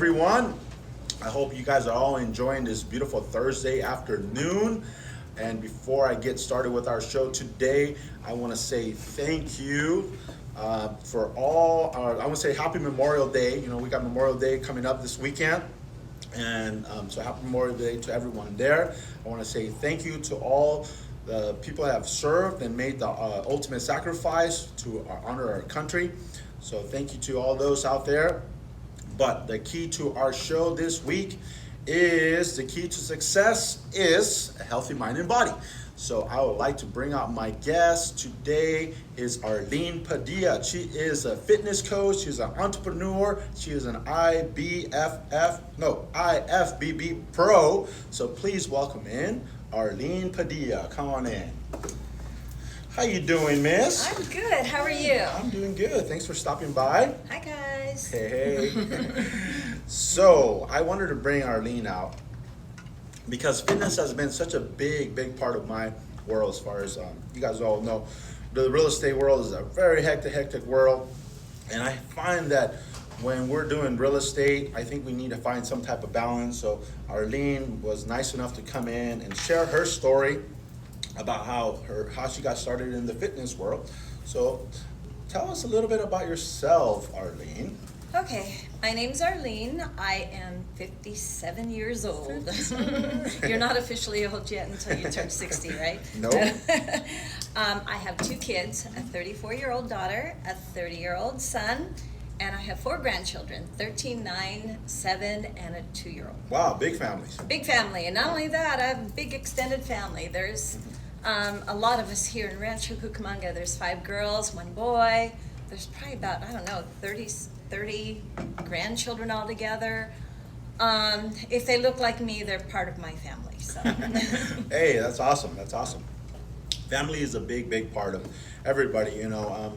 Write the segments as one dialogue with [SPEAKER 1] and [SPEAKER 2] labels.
[SPEAKER 1] Everyone. I hope you guys are all enjoying this beautiful Thursday afternoon. And before I get started with our show today, I want to say thank you for all. I want to say Happy Memorial Day. You know, we got Memorial Day coming up this weekend. And so Happy Memorial Day to everyone there. I want to say thank you to all the people that have served and made the ultimate sacrifice to honor our country. So thank you to all those out there. But the key to our show this week is the key to success is a healthy mind and body. So I would like to bring out my guest today is Arlene Padilla. She is a fitness coach. She's an entrepreneur. She is an IFBB pro. So please welcome in Arlene Padilla. Come on in. How you doing, miss?
[SPEAKER 2] I'm good. How are you?
[SPEAKER 1] I'm doing good. Thanks for stopping by.
[SPEAKER 2] Hi, guys.
[SPEAKER 1] Hey. So I wanted to bring Arlene out because fitness has been such a big part of my world. As far as you guys all know, the real estate world is a very hectic world, and I find that when we're doing real estate, I think we need to find some type of balance. So Arlene was nice enough to come in and share her story about how she got started in the fitness world. So tell us a little bit about yourself, Arlene.
[SPEAKER 2] Okay, my name's Arlene. I am 57 years old. You're not officially old yet until you turn 60, right?
[SPEAKER 1] No.
[SPEAKER 2] I have two kids, a 34-year-old daughter, a 30-year-old son, and I have four grandchildren, 13, 9, 7, and a 2-year-old.
[SPEAKER 1] Wow, big families.
[SPEAKER 2] Big family, and not only that, I have a big extended family. There's a lot of us here in Rancho Cucamonga. There's 5 girls, 1 boy. There's probably about, 30 grandchildren altogether. If they look like me, they're part of my family. So.
[SPEAKER 1] Hey, that's awesome. That's awesome. Family is a big part of everybody, you know.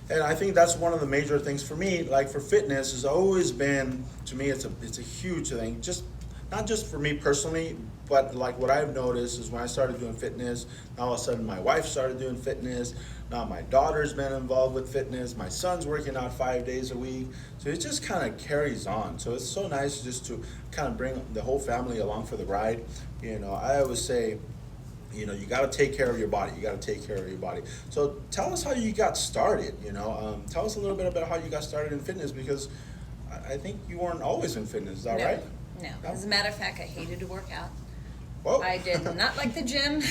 [SPEAKER 1] And I think that's one of the major things for me, like for fitness, has always been, to me, it's a huge thing. Just not just for me personally, but like what I've noticed is when I started doing fitness, now all of a sudden my wife started doing fitness. Now my daughter's been involved with fitness. My son's working out 5 days a week. So it just kind of carries on. So it's so nice just to kind of bring the whole family along for the ride. You know, I always say, you know, you got to take care of your body. You got to take care of your body. So tell us how you got started. You know, tell us a little bit about how you got started in fitness, because I think you weren't always in fitness. Is that
[SPEAKER 2] No,
[SPEAKER 1] right?
[SPEAKER 2] No. As a matter of fact, I hated to work out.
[SPEAKER 1] Whoa.
[SPEAKER 2] I did not like the gym.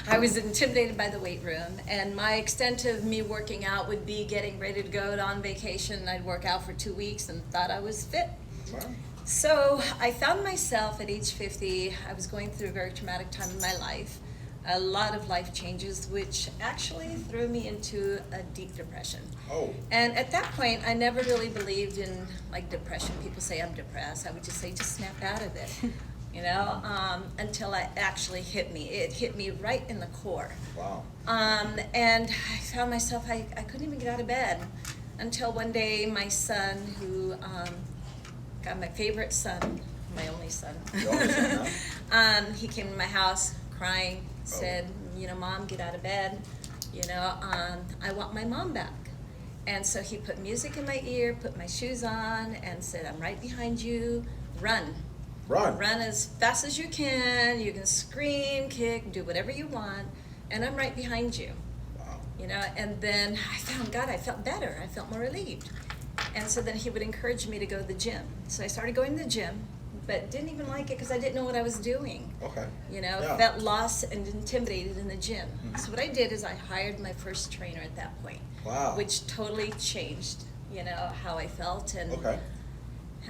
[SPEAKER 2] I was intimidated by the weight room, and my extent of me working out would be getting ready to go on vacation. I'd work out for 2 weeks and thought I was fit.
[SPEAKER 1] Wow.
[SPEAKER 2] So I found myself at age 50. I was going through a very traumatic time in my life, a lot of life changes, which actually threw me into a deep depression.
[SPEAKER 1] Oh.
[SPEAKER 2] And at that point, I never really believed in like depression. People say I'm depressed. I would just say, just snap out of it, you know, until it actually hit me. It hit me right in the core.
[SPEAKER 1] Wow.
[SPEAKER 2] And I found myself, I couldn't even get out of bed until one day my son, who got my favorite son, my only son,
[SPEAKER 1] Your only son, huh?
[SPEAKER 2] he came to my house crying, said, you know, Mom, get out of bed. You know, I want my mom back. And so he put music in my ear, put my shoes on, and said, I'm right behind you. Run.
[SPEAKER 1] Run.
[SPEAKER 2] Run as fast as you can. You can scream, kick, do whatever you want. And I'm right behind you.
[SPEAKER 1] Wow.
[SPEAKER 2] You know, and then I found God, I felt better. I felt more relieved. And so then he would encourage me to go to the gym. So I started going to the gym, but didn't even like it because I didn't know what I was doing.
[SPEAKER 1] Okay.
[SPEAKER 2] You know,
[SPEAKER 1] Yeah.
[SPEAKER 2] felt lost and intimidated in the gym. So what I did is I hired my first trainer at that point.
[SPEAKER 1] Wow.
[SPEAKER 2] Which totally changed, you know, how I felt. And
[SPEAKER 1] Okay.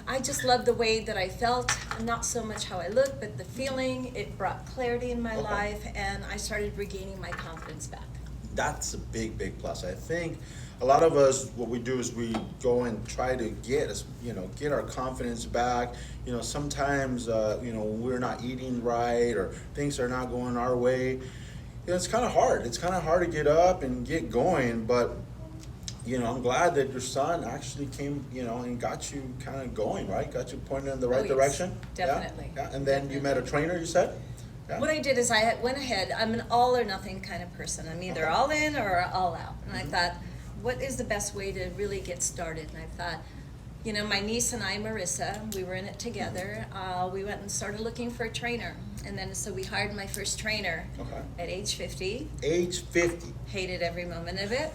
[SPEAKER 2] I just loved the way that I felt, not so much how I looked, but the feeling. It brought clarity in my
[SPEAKER 1] Okay.
[SPEAKER 2] life, and I started regaining my confidence back.
[SPEAKER 1] That's a big plus. I think a lot of us, what we do is we go and try to get our confidence back. You know, sometimes, when we're not eating right or things are not going our way, you know, it's kind of hard. It's kind of hard to get up and get going, but you know, I'm glad that your son actually came, you know, and got you kind of going, right? Got you pointed in the right
[SPEAKER 2] yes,
[SPEAKER 1] direction.
[SPEAKER 2] definitely.
[SPEAKER 1] Yeah. And then you met a trainer, you said? Yeah.
[SPEAKER 2] What I did is I went ahead. I'm an all or nothing kind of person. I'm either
[SPEAKER 1] Okay.
[SPEAKER 2] all in or all out. And I thought, what is the best way to really get started? And I thought, you know, my niece and I, Marissa, we were in it together. We went and started looking for a trainer. And then so we hired my first trainer at age 50.
[SPEAKER 1] Age 50.
[SPEAKER 2] Hated every moment of it.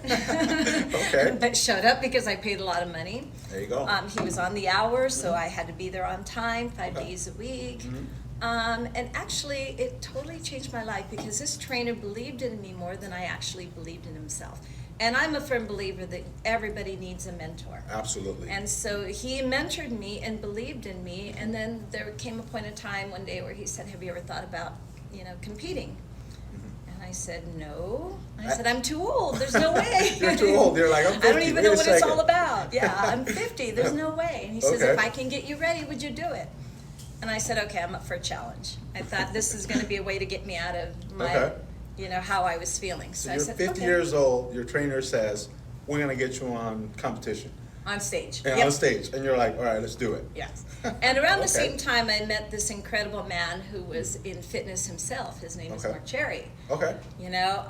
[SPEAKER 1] Okay.
[SPEAKER 2] But showed up because I paid a lot of money.
[SPEAKER 1] There you go.
[SPEAKER 2] He was on the hour, so I had to be there on time, 5
[SPEAKER 1] Okay.
[SPEAKER 2] days a week.
[SPEAKER 1] Mm-hmm.
[SPEAKER 2] And actually, it totally changed my life because this trainer believed in me more than I actually believed in himself. And I'm a firm believer that everybody needs a mentor.
[SPEAKER 1] Absolutely.
[SPEAKER 2] And so he mentored me and believed in me. And then there came a point in time one day where he said, "Have you ever thought about, you know, competing?" And I said, "No." I said, "I'm too old. There's no way."
[SPEAKER 1] You're too old. You're like, I'm 50.
[SPEAKER 2] I don't even
[SPEAKER 1] Wait
[SPEAKER 2] know
[SPEAKER 1] a
[SPEAKER 2] what it's
[SPEAKER 1] second.
[SPEAKER 2] all about. Yeah, I'm 50. There's no way. And he says,
[SPEAKER 1] Okay.
[SPEAKER 2] "If I can get you ready, would you do it?" And I said, "Okay, I'm up for a challenge." I thought this is going to be a way to get me out of my,
[SPEAKER 1] Okay.
[SPEAKER 2] you know, how I was feeling.
[SPEAKER 1] So
[SPEAKER 2] So I
[SPEAKER 1] you're
[SPEAKER 2] said,
[SPEAKER 1] 50
[SPEAKER 2] "Okay."
[SPEAKER 1] years old, your trainer says, we're going to get you on competition.
[SPEAKER 2] On stage.
[SPEAKER 1] And
[SPEAKER 2] Yep.
[SPEAKER 1] on stage. And you're like, all right, let's do it.
[SPEAKER 2] Yes. And around the
[SPEAKER 1] Okay.
[SPEAKER 2] same time, I met this incredible man who was in fitness himself. His name is
[SPEAKER 1] Okay.
[SPEAKER 2] Mark Cherry.
[SPEAKER 1] Okay.
[SPEAKER 2] You know,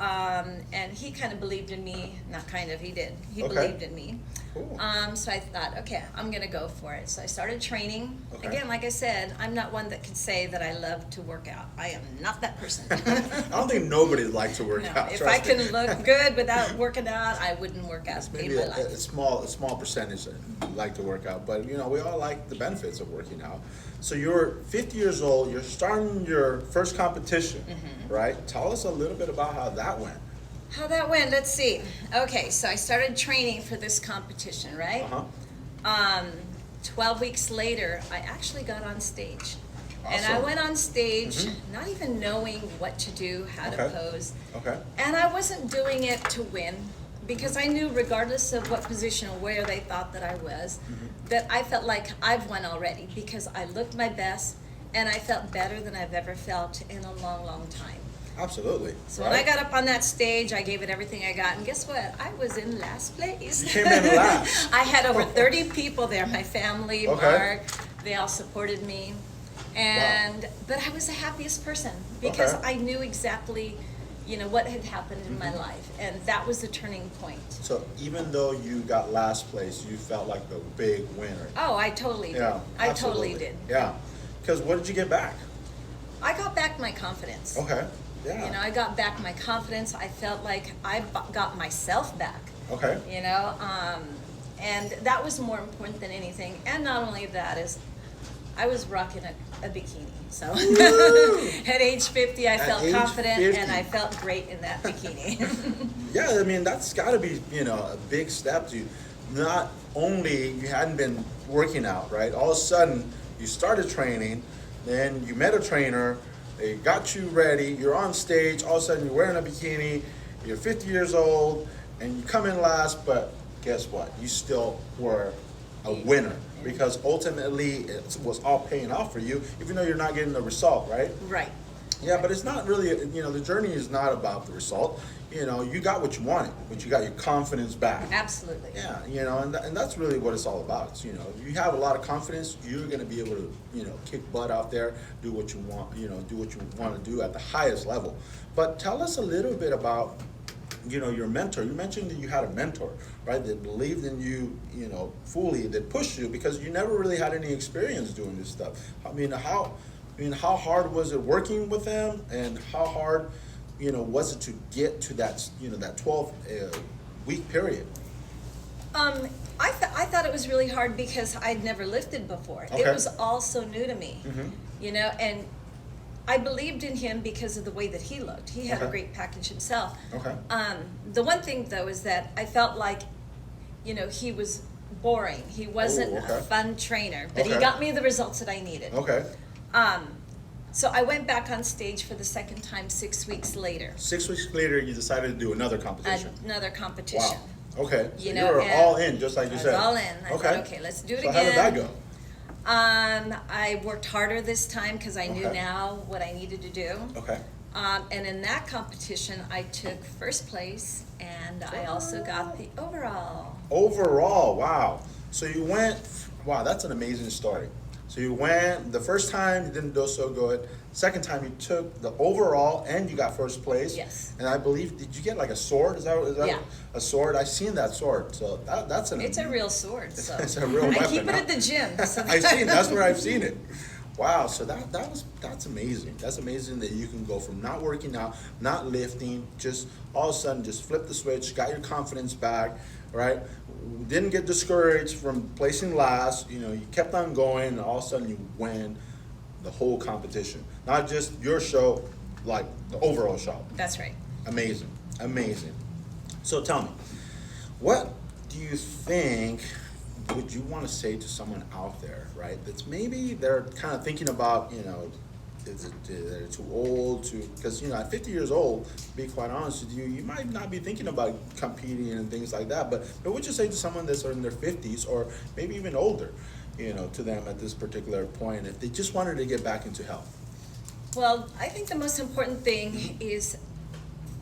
[SPEAKER 2] and he kind of believed in me. Not kind of, he did. He
[SPEAKER 1] Okay.
[SPEAKER 2] believed in me.
[SPEAKER 1] Cool.
[SPEAKER 2] So I thought, okay, I'm going to go for it. So I started training.
[SPEAKER 1] Okay.
[SPEAKER 2] Again, like I said, I'm not one that can say that I love to work out. I am not that person.
[SPEAKER 1] I don't think nobody likes to work
[SPEAKER 2] No,
[SPEAKER 1] out.
[SPEAKER 2] if
[SPEAKER 1] trust
[SPEAKER 2] I can
[SPEAKER 1] me.
[SPEAKER 2] look good without working out, I wouldn't work out
[SPEAKER 1] It's
[SPEAKER 2] in
[SPEAKER 1] maybe
[SPEAKER 2] my
[SPEAKER 1] a
[SPEAKER 2] life.
[SPEAKER 1] small percentage that like to work out, but you know, we all like the benefits of working out. So you're 50 years old, you're starting your first competition,
[SPEAKER 2] Mm-hmm.
[SPEAKER 1] right? Tell us a little bit about how that went.
[SPEAKER 2] How that went, let's see. Okay, so I started training for this competition, right?
[SPEAKER 1] Uh-huh.
[SPEAKER 2] 12 weeks later, I actually got on stage. And I
[SPEAKER 1] Awesome.
[SPEAKER 2] went on stage
[SPEAKER 1] Mhm.
[SPEAKER 2] not even knowing what to do, how to
[SPEAKER 1] Okay.
[SPEAKER 2] pose.
[SPEAKER 1] Okay.
[SPEAKER 2] And I wasn't doing it to win because I knew, regardless of what position or where they thought that I was, that I felt like I've won already because I looked my best and I felt better than I've ever felt in a long, long time.
[SPEAKER 1] Absolutely.
[SPEAKER 2] So when I got up on that stage, I gave it everything I got, and guess what? I was in last place.
[SPEAKER 1] You came in last.
[SPEAKER 2] I had over 30 people there, my family,
[SPEAKER 1] Okay.
[SPEAKER 2] Mark, they all supported me. And but I was the happiest person because
[SPEAKER 1] Okay.
[SPEAKER 2] I knew exactly, you know, what had happened in my life, and that was the turning point.
[SPEAKER 1] So even though you got last place, you felt like the big winner.
[SPEAKER 2] Oh, I totally did.
[SPEAKER 1] Yeah.
[SPEAKER 2] I
[SPEAKER 1] absolutely.
[SPEAKER 2] totally did.
[SPEAKER 1] Yeah. Because what did you get back?
[SPEAKER 2] I got back my confidence.
[SPEAKER 1] Okay. Yeah.
[SPEAKER 2] You know, I got back my confidence. I felt like got myself back.
[SPEAKER 1] Okay.
[SPEAKER 2] You know, and that was more important than anything. And not only that is, I was rocking a bikini. So at age 50, I
[SPEAKER 1] At
[SPEAKER 2] felt
[SPEAKER 1] age
[SPEAKER 2] confident
[SPEAKER 1] 50.
[SPEAKER 2] and I felt great in that bikini.
[SPEAKER 1] Yeah, I mean that's got to be, you know, a big step to not only you hadn't been working out, right? All of a sudden you started training, then you met a trainer, they got you ready, you're on stage, all of a sudden you're wearing a bikini, you're 50 years old, and you come in last, but guess what? You still were a winner because ultimately it was all paying off for you, even though you're not getting the result, right?
[SPEAKER 2] Right.
[SPEAKER 1] Yeah, but it's not really, you know, the journey is not about the result. You know, you got what you wanted, but you got your confidence back.
[SPEAKER 2] Absolutely.
[SPEAKER 1] Yeah, you know, and that's really what it's all about. It's, you know, you have a lot of confidence, you're going to be able to, you know, kick butt out there, do what you want, you know, do what you want to do at the highest level. But tell us a little bit about, you know, your mentor. You mentioned that you had a mentor, right, that believed in you, you know, fully, that pushed you because you never really had any experience doing this stuff. I mean, how hard was it working with them, and how hard, you know, was it to get to that, you know, that 12 week period?
[SPEAKER 2] I thought it was really hard because I'd never lifted before.
[SPEAKER 1] Okay.
[SPEAKER 2] It was all so new to me,
[SPEAKER 1] Mhm.
[SPEAKER 2] you know, and I believed in him because of the way that he looked. He had a
[SPEAKER 1] Okay.
[SPEAKER 2] great package himself.
[SPEAKER 1] Okay.
[SPEAKER 2] The one thing though is that I felt like, you know, he was boring. He wasn't
[SPEAKER 1] Oh, okay.
[SPEAKER 2] a fun trainer, but he
[SPEAKER 1] Okay.
[SPEAKER 2] got me the results that I needed.
[SPEAKER 1] Okay.
[SPEAKER 2] So I went back on stage for the second time 6 weeks later.
[SPEAKER 1] 6 weeks later, you decided to do another competition.
[SPEAKER 2] Another competition.
[SPEAKER 1] Wow. Okay. So
[SPEAKER 2] You
[SPEAKER 1] you
[SPEAKER 2] know,
[SPEAKER 1] were
[SPEAKER 2] and
[SPEAKER 1] all in, just like
[SPEAKER 2] I
[SPEAKER 1] you
[SPEAKER 2] was
[SPEAKER 1] said.
[SPEAKER 2] all in. I
[SPEAKER 1] Okay.
[SPEAKER 2] thought, okay, let's do it
[SPEAKER 1] So
[SPEAKER 2] again.
[SPEAKER 1] how did that go?
[SPEAKER 2] I worked harder this time because I knew
[SPEAKER 1] Okay.
[SPEAKER 2] now what I needed to do.
[SPEAKER 1] Okay.
[SPEAKER 2] And in that competition, I took first place, and I also got the overall.
[SPEAKER 1] Overall, wow. So you went Wow, that's an amazing story. So you went the first time, you didn't do so good. Second time, you took the overall and you got first place.
[SPEAKER 2] Yes.
[SPEAKER 1] And I believe, did you get like a sword? Is that
[SPEAKER 2] Yeah.
[SPEAKER 1] a sword? I've seen that sword. So that's an.
[SPEAKER 2] It's a real sword, so.
[SPEAKER 1] It's a real
[SPEAKER 2] I
[SPEAKER 1] weapon,
[SPEAKER 2] keep it
[SPEAKER 1] huh?
[SPEAKER 2] at the gym. So
[SPEAKER 1] I've seen. That's where I've seen it. Wow. So that's amazing. That's amazing that you can go from not working out, not lifting, just all of a sudden just flip the switch, got your confidence back, right? Didn't get discouraged from placing last. You know, you kept on going, and all of a sudden you win the whole competition, not just your show, like the overall show.
[SPEAKER 2] That's right.
[SPEAKER 1] Amazing, amazing. So tell me, what do you think would you want to say to someone out there, right? That's maybe they're kind of thinking about, you know, they're too old to, because you know, at 50 years old, to be quite honest with you, you might not be thinking about competing and things like that. But what would you say to someone that's in their 50s or maybe even older, you know, to them at this particular point, if they just wanted to get back into health?
[SPEAKER 2] Well, I think the most important thing is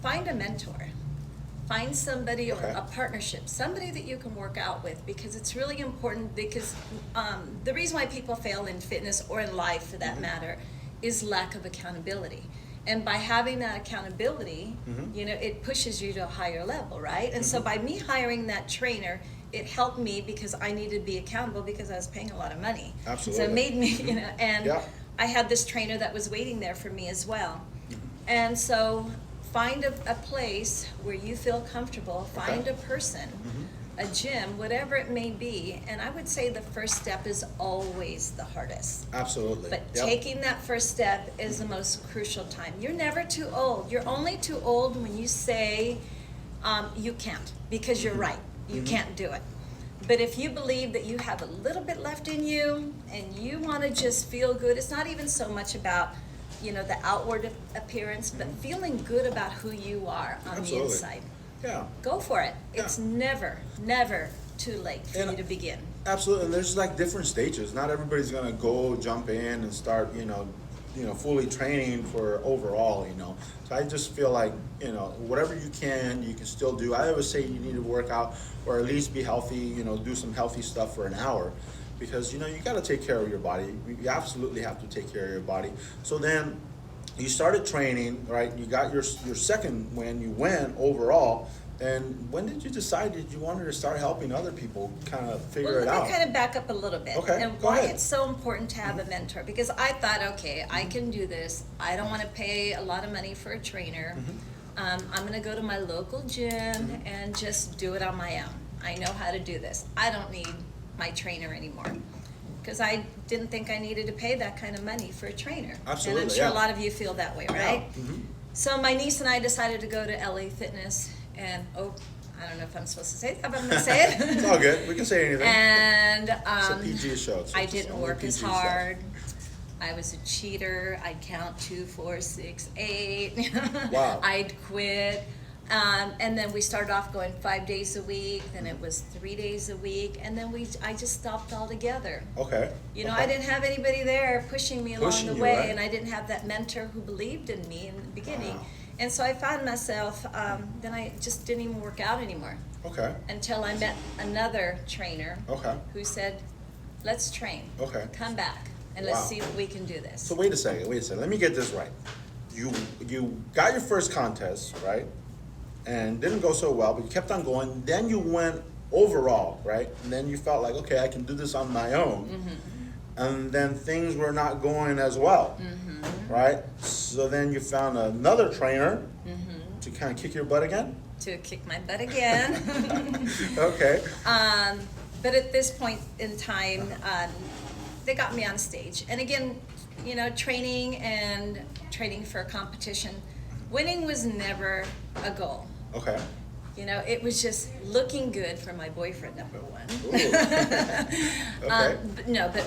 [SPEAKER 2] find a mentor. Find somebody or
[SPEAKER 1] Okay.
[SPEAKER 2] a partnership, somebody that you can work out with, because it's really important. Because the reason why people fail in fitness or in life, for that matter, is lack of accountability. And by having that accountability, you know, it pushes you to a higher level, right? And so by me hiring that trainer, it helped me because I needed to be accountable because I was paying a lot of money.
[SPEAKER 1] Absolutely.
[SPEAKER 2] So it made me, you know, and
[SPEAKER 1] Yeah.
[SPEAKER 2] I had this trainer that was waiting there for me as well. And so find a place where you feel comfortable, find a person, a gym, whatever it may be. And I would say the first step is always the hardest.
[SPEAKER 1] Absolutely.
[SPEAKER 2] But
[SPEAKER 1] Yep.
[SPEAKER 2] taking that first step is the most crucial time. You're never too old. You're only too old when you say you can't, because you're right. You can't do it. But if you believe that you have a little bit left in you and you want to just feel good, it's not even so much about, you know, the outward appearance, but feeling good about who you are on the
[SPEAKER 1] Absolutely.
[SPEAKER 2] inside.
[SPEAKER 1] Yeah.
[SPEAKER 2] Go for it.
[SPEAKER 1] Yeah.
[SPEAKER 2] It's never, never too late for
[SPEAKER 1] And-
[SPEAKER 2] you to begin.
[SPEAKER 1] Absolutely, and there's like different stages. Not everybody's gonna go jump in and start, fully training for overall, you know. So I just feel like, you know, whatever you can still do. I always say you need to work out or at least be healthy, you know, do some healthy stuff for an hour. Because, you know, you gotta take care of your body. You absolutely have to take care of your body. So then you started training, right? You got your second win, you win overall. And when did you decide that you wanted to start helping other people kind of figure it
[SPEAKER 2] Well,
[SPEAKER 1] out?
[SPEAKER 2] let me kind of back up a little bit.
[SPEAKER 1] Okay,
[SPEAKER 2] And
[SPEAKER 1] go
[SPEAKER 2] why
[SPEAKER 1] ahead.
[SPEAKER 2] it's so important to have a mentor. Because I thought, okay, I can do this. I don't want to pay a lot of money for a trainer. I'm going to go to my local gym and just do it on my own. I know how to do this. I don't need my trainer anymore. Because I didn't think I needed to pay that kind of money for a trainer.
[SPEAKER 1] Absolutely,
[SPEAKER 2] And I'm sure
[SPEAKER 1] yeah.
[SPEAKER 2] a lot of you feel that way, right?
[SPEAKER 1] Yeah.
[SPEAKER 2] So my niece and I decided to go to LA Fitness, and I don't know if I'm supposed to say that, but I'm going to say it.
[SPEAKER 1] It's all good. We can say anything.
[SPEAKER 2] And
[SPEAKER 1] It's a PG show. So
[SPEAKER 2] I
[SPEAKER 1] it's
[SPEAKER 2] didn't
[SPEAKER 1] only
[SPEAKER 2] work as
[SPEAKER 1] PG stuff.
[SPEAKER 2] hard. I was a cheater. I'd count 2, 4, 6, 8.
[SPEAKER 1] Wow.
[SPEAKER 2] I'd quit. And then we started off going 5 days a week. Then it was 3 days a week. And then I just stopped altogether.
[SPEAKER 1] Okay.
[SPEAKER 2] You know,
[SPEAKER 1] okay.
[SPEAKER 2] I didn't have anybody there pushing me along
[SPEAKER 1] Pushing
[SPEAKER 2] the
[SPEAKER 1] you,
[SPEAKER 2] way,
[SPEAKER 1] right?
[SPEAKER 2] and I didn't have that mentor who believed in me in the beginning.
[SPEAKER 1] Wow.
[SPEAKER 2] And so I found myself, then I just didn't even work out anymore
[SPEAKER 1] Okay.
[SPEAKER 2] until I met another trainer
[SPEAKER 1] Okay.
[SPEAKER 2] who said, let's train.
[SPEAKER 1] Okay.
[SPEAKER 2] Come back and let's
[SPEAKER 1] Wow.
[SPEAKER 2] see if we can do this.
[SPEAKER 1] So wait a second. Let me get this right. You got your first contest, right? And didn't go so well, but you kept on going. Then you went overall, right? And then you felt like, okay, I can do this on my own. And then things were not going as well, right? So then you found another trainer to kind of kick your butt again.
[SPEAKER 2] To kick my butt again.
[SPEAKER 1] Okay.
[SPEAKER 2] But at this point in time, they got me on stage. And again, you know, training for a competition, winning was never a goal.
[SPEAKER 1] Okay.
[SPEAKER 2] You know, it was just looking good for my boyfriend, number one.
[SPEAKER 1] Okay.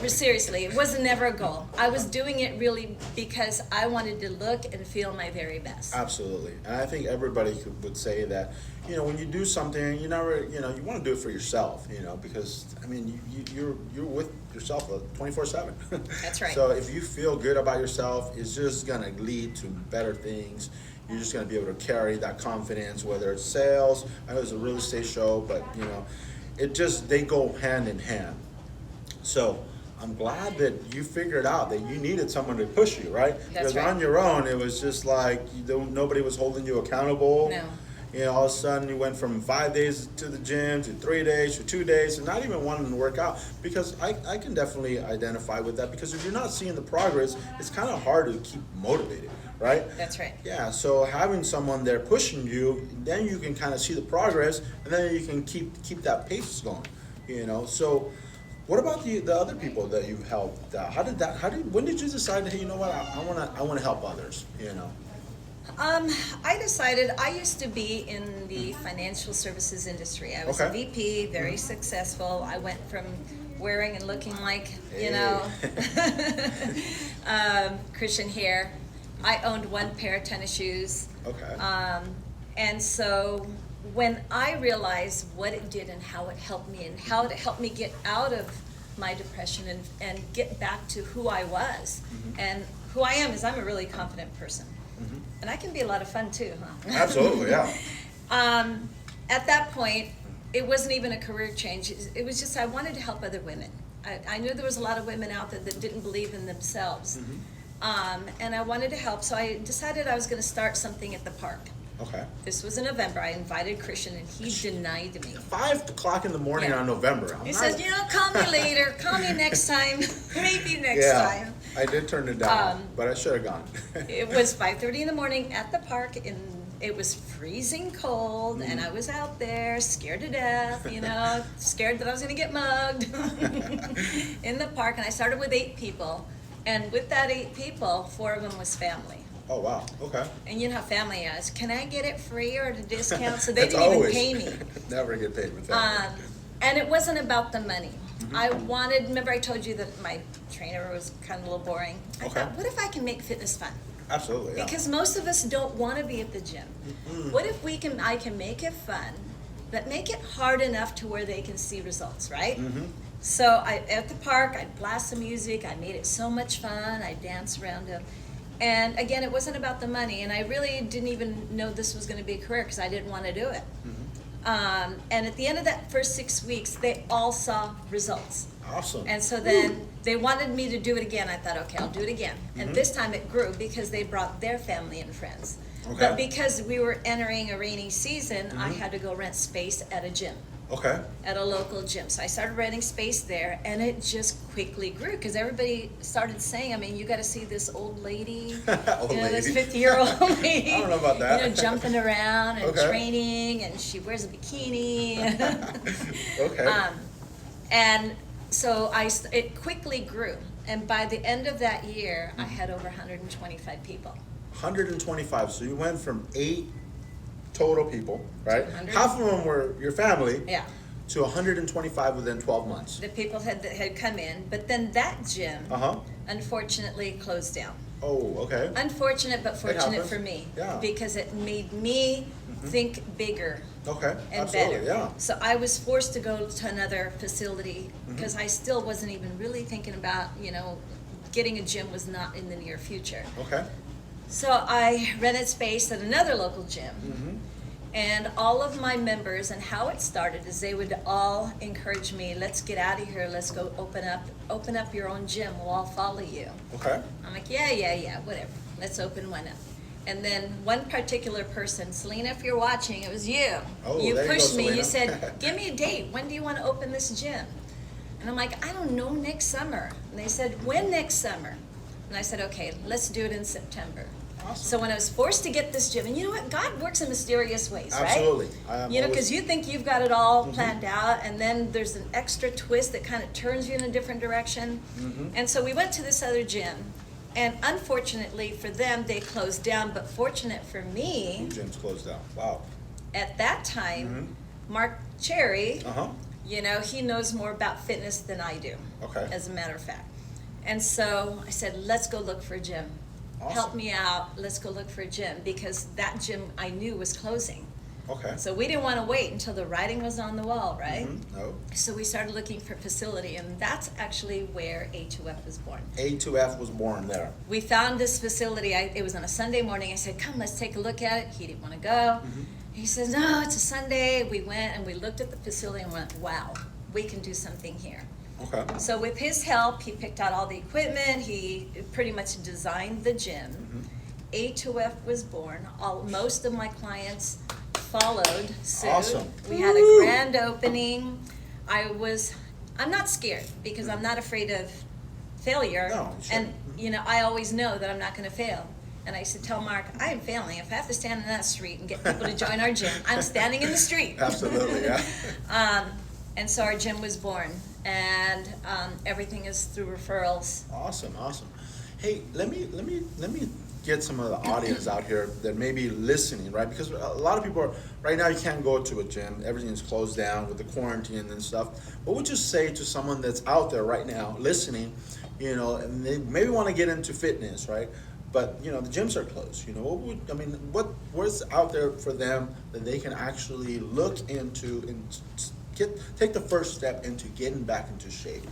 [SPEAKER 2] But seriously, it was never a goal. I was doing it really because I wanted to look and feel my very best.
[SPEAKER 1] Absolutely, and I think everybody would say that, you know, when you do something, you never, you know, you want to do it for yourself, you know, because I mean, you're with yourself 24/7.
[SPEAKER 2] That's right.
[SPEAKER 1] So if you feel good about yourself, it's just gonna lead to better things. You're just gonna be able to carry that confidence, whether it's sales. I know it's a real estate show, but you know, they go hand in hand. So I'm glad that you figured out that you needed someone to push you, right?
[SPEAKER 2] That's
[SPEAKER 1] Because
[SPEAKER 2] right.
[SPEAKER 1] on your own, it was just like nobody was holding you accountable.
[SPEAKER 2] No.
[SPEAKER 1] You know, all of a sudden you went from 5 days to the gym to 3 days to 2 days and not even wanting to work out. Because I can definitely identify with that, because if you're not seeing the progress, it's kind of hard to keep motivated, right?
[SPEAKER 2] That's right.
[SPEAKER 1] Yeah, so having someone there pushing you, then you can kind of see the progress, and then you can keep that pace going, you know. So, what about the other people that you've helped? When did you decide, hey, you know what, I wanna help others, you know?
[SPEAKER 2] I decided I used to be in the financial services industry. I was a
[SPEAKER 1] Okay.
[SPEAKER 2] VP, very successful. I went from wearing and looking like,
[SPEAKER 1] Hey.
[SPEAKER 2] Christian hair. I owned one pair of tennis shoes.
[SPEAKER 1] Okay.
[SPEAKER 2] And so when I realized what it did and how it helped me and how it helped me get out of my depression and get back to who I was. And who I am is I'm a really confident person. And I can be a lot of fun too, huh?
[SPEAKER 1] Absolutely, yeah.
[SPEAKER 2] At that point, it wasn't even a career change. It was just I wanted to help other women. I knew there was a lot of women out there that didn't believe in themselves. And I wanted to help, so I decided I was going to start something at the park.
[SPEAKER 1] Okay.
[SPEAKER 2] This was in November. I invited Christian, and he denied me.
[SPEAKER 1] 5 o'clock in the morning
[SPEAKER 2] Yeah.
[SPEAKER 1] on November.
[SPEAKER 2] He said, call me later. Call me next time. Maybe next time.
[SPEAKER 1] I did turn it down, but I should have gone.
[SPEAKER 2] It was 5:30 in the morning at the park, and it was freezing cold, and I was out there scared to death, scared that I was going to get mugged in the park. And I started with 8 people, and with that 8 people, 4 of them was family.
[SPEAKER 1] Oh, wow, okay.
[SPEAKER 2] And you know how family is. Can I get it free or at a discount? So they
[SPEAKER 1] It's
[SPEAKER 2] didn't even
[SPEAKER 1] always-
[SPEAKER 2] pay me.
[SPEAKER 1] Never get paid with that.
[SPEAKER 2] And it wasn't about the money. Remember I told you that my trainer was kind of a little boring. I
[SPEAKER 1] Okay.
[SPEAKER 2] thought, what if I can make fitness fun?
[SPEAKER 1] Absolutely, yeah.
[SPEAKER 2] Because most of us don't want to be at the gym. What if I can make it fun, but make it hard enough to where they can see results, right? So at the park, I'd blast the music. I made it so much fun. I danced around them. And again, it wasn't about the money. And I really didn't even know this was going to be a career because I didn't want to do it. And at the end of that first 6 weeks, they all saw results.
[SPEAKER 1] Awesome.
[SPEAKER 2] And so then they wanted me to do it again. I thought, okay, I'll do it again. And this time it grew because they brought their family and friends.
[SPEAKER 1] Okay.
[SPEAKER 2] But because we were entering a rainy season, I had to go rent space at a gym,
[SPEAKER 1] Okay.
[SPEAKER 2] at a local gym. So I started renting space there, and it just quickly grew because everybody started saying, you got to see this old lady,
[SPEAKER 1] Old
[SPEAKER 2] this
[SPEAKER 1] lady.
[SPEAKER 2] 50-year-old lady,
[SPEAKER 1] I don't know about that.
[SPEAKER 2] jumping around and
[SPEAKER 1] Okay.
[SPEAKER 2] training, and she wears a bikini.
[SPEAKER 1] Okay.
[SPEAKER 2] And so it quickly grew. And by the end of that year, I had over 125 people.
[SPEAKER 1] 125. So you went from 8 total people, right?
[SPEAKER 2] 200.
[SPEAKER 1] Half of them were your family.
[SPEAKER 2] Yeah.
[SPEAKER 1] To 125 within 12 months.
[SPEAKER 2] The people that had come in. But then that gym,
[SPEAKER 1] Uh-huh.
[SPEAKER 2] unfortunately, closed down.
[SPEAKER 1] Oh, okay.
[SPEAKER 2] Unfortunate, but fortunate
[SPEAKER 1] happens.
[SPEAKER 2] for me.
[SPEAKER 1] Yeah.
[SPEAKER 2] Because it made me think bigger
[SPEAKER 1] Okay.
[SPEAKER 2] and
[SPEAKER 1] Absolutely,
[SPEAKER 2] better.
[SPEAKER 1] yeah.
[SPEAKER 2] So I was forced to go to another facility
[SPEAKER 1] Mm-hmm.
[SPEAKER 2] because I still wasn't even really thinking about, getting a gym was not in the near future.
[SPEAKER 1] Okay.
[SPEAKER 2] So I rented space at another local gym.
[SPEAKER 1] Mm-hmm.
[SPEAKER 2] And all of my members, and how it started is they would all encourage me, let's get out of here, let's go open up your own gym, we'll all follow you.
[SPEAKER 1] Okay.
[SPEAKER 2] I'm like, yeah, whatever, let's open one up. And then one particular person, Selena, if you're watching, it was you.
[SPEAKER 1] Oh,
[SPEAKER 2] You
[SPEAKER 1] there you go,
[SPEAKER 2] pushed me, you
[SPEAKER 1] Selena.
[SPEAKER 2] said, give me a date, when do you want to open this gym? And I'm like, I don't know, next summer. And they said, when next summer? And I said, okay, let's do it in September.
[SPEAKER 1] Awesome.
[SPEAKER 2] So when I was forced to get this gym, and you know what? God works in mysterious ways, right?
[SPEAKER 1] Absolutely. I am
[SPEAKER 2] Because
[SPEAKER 1] always-
[SPEAKER 2] you think you've got it all planned out, and then there's an extra twist that kind of turns you in a different direction. And so we went to this other gym, and unfortunately for them, they closed down. But fortunate for me,
[SPEAKER 1] Gym's closed down. Wow.
[SPEAKER 2] at that time, Mark Cherry,
[SPEAKER 1] Uh-huh.
[SPEAKER 2] he knows more about fitness than I do.
[SPEAKER 1] Okay.
[SPEAKER 2] As a matter of fact. And so I said, let's go look for a gym.
[SPEAKER 1] Awesome.
[SPEAKER 2] Help me out, let's go look for a gym, because that gym I knew was closing.
[SPEAKER 1] Okay.
[SPEAKER 2] So we didn't want to wait until the writing was on the wall, right?
[SPEAKER 1] No.
[SPEAKER 2] So we started looking for facility, and that's actually where A2F was born.
[SPEAKER 1] A2F was born there.
[SPEAKER 2] We found this facility, it was on a Sunday morning. I said, come, let's take a look at it. He didn't want to go. He says, no, it's a Sunday. We went and we looked at the facility and went, wow, we can do something here.
[SPEAKER 1] Okay.
[SPEAKER 2] So with his help, he picked out all the equipment, he pretty much designed the gym. A2F was born. Most of my clients followed suit.
[SPEAKER 1] Awesome.
[SPEAKER 2] We had a
[SPEAKER 1] Woo!
[SPEAKER 2] grand opening. I'm not scared because I'm not afraid of failure.
[SPEAKER 1] No, you
[SPEAKER 2] And,
[SPEAKER 1] shouldn't.
[SPEAKER 2] I always know that I'm not gonna fail. And I used to tell Mark, I am failing. If I have to stand in that street and get people to join our gym, I'm standing in the street.
[SPEAKER 1] Absolutely, yeah.
[SPEAKER 2] And so our gym was born, and everything is through referrals.
[SPEAKER 1] Awesome, awesome. Hey, let me get some of the audience out here that may be listening, right? Because a lot of people are, right now you can't go to a gym. Everything is closed down with the quarantine and stuff. What would you say to someone that's out there right now listening, and they maybe want to get into fitness, right? But the gyms are closed. What's out there for them that they can actually look into and take the first step into getting back into shape?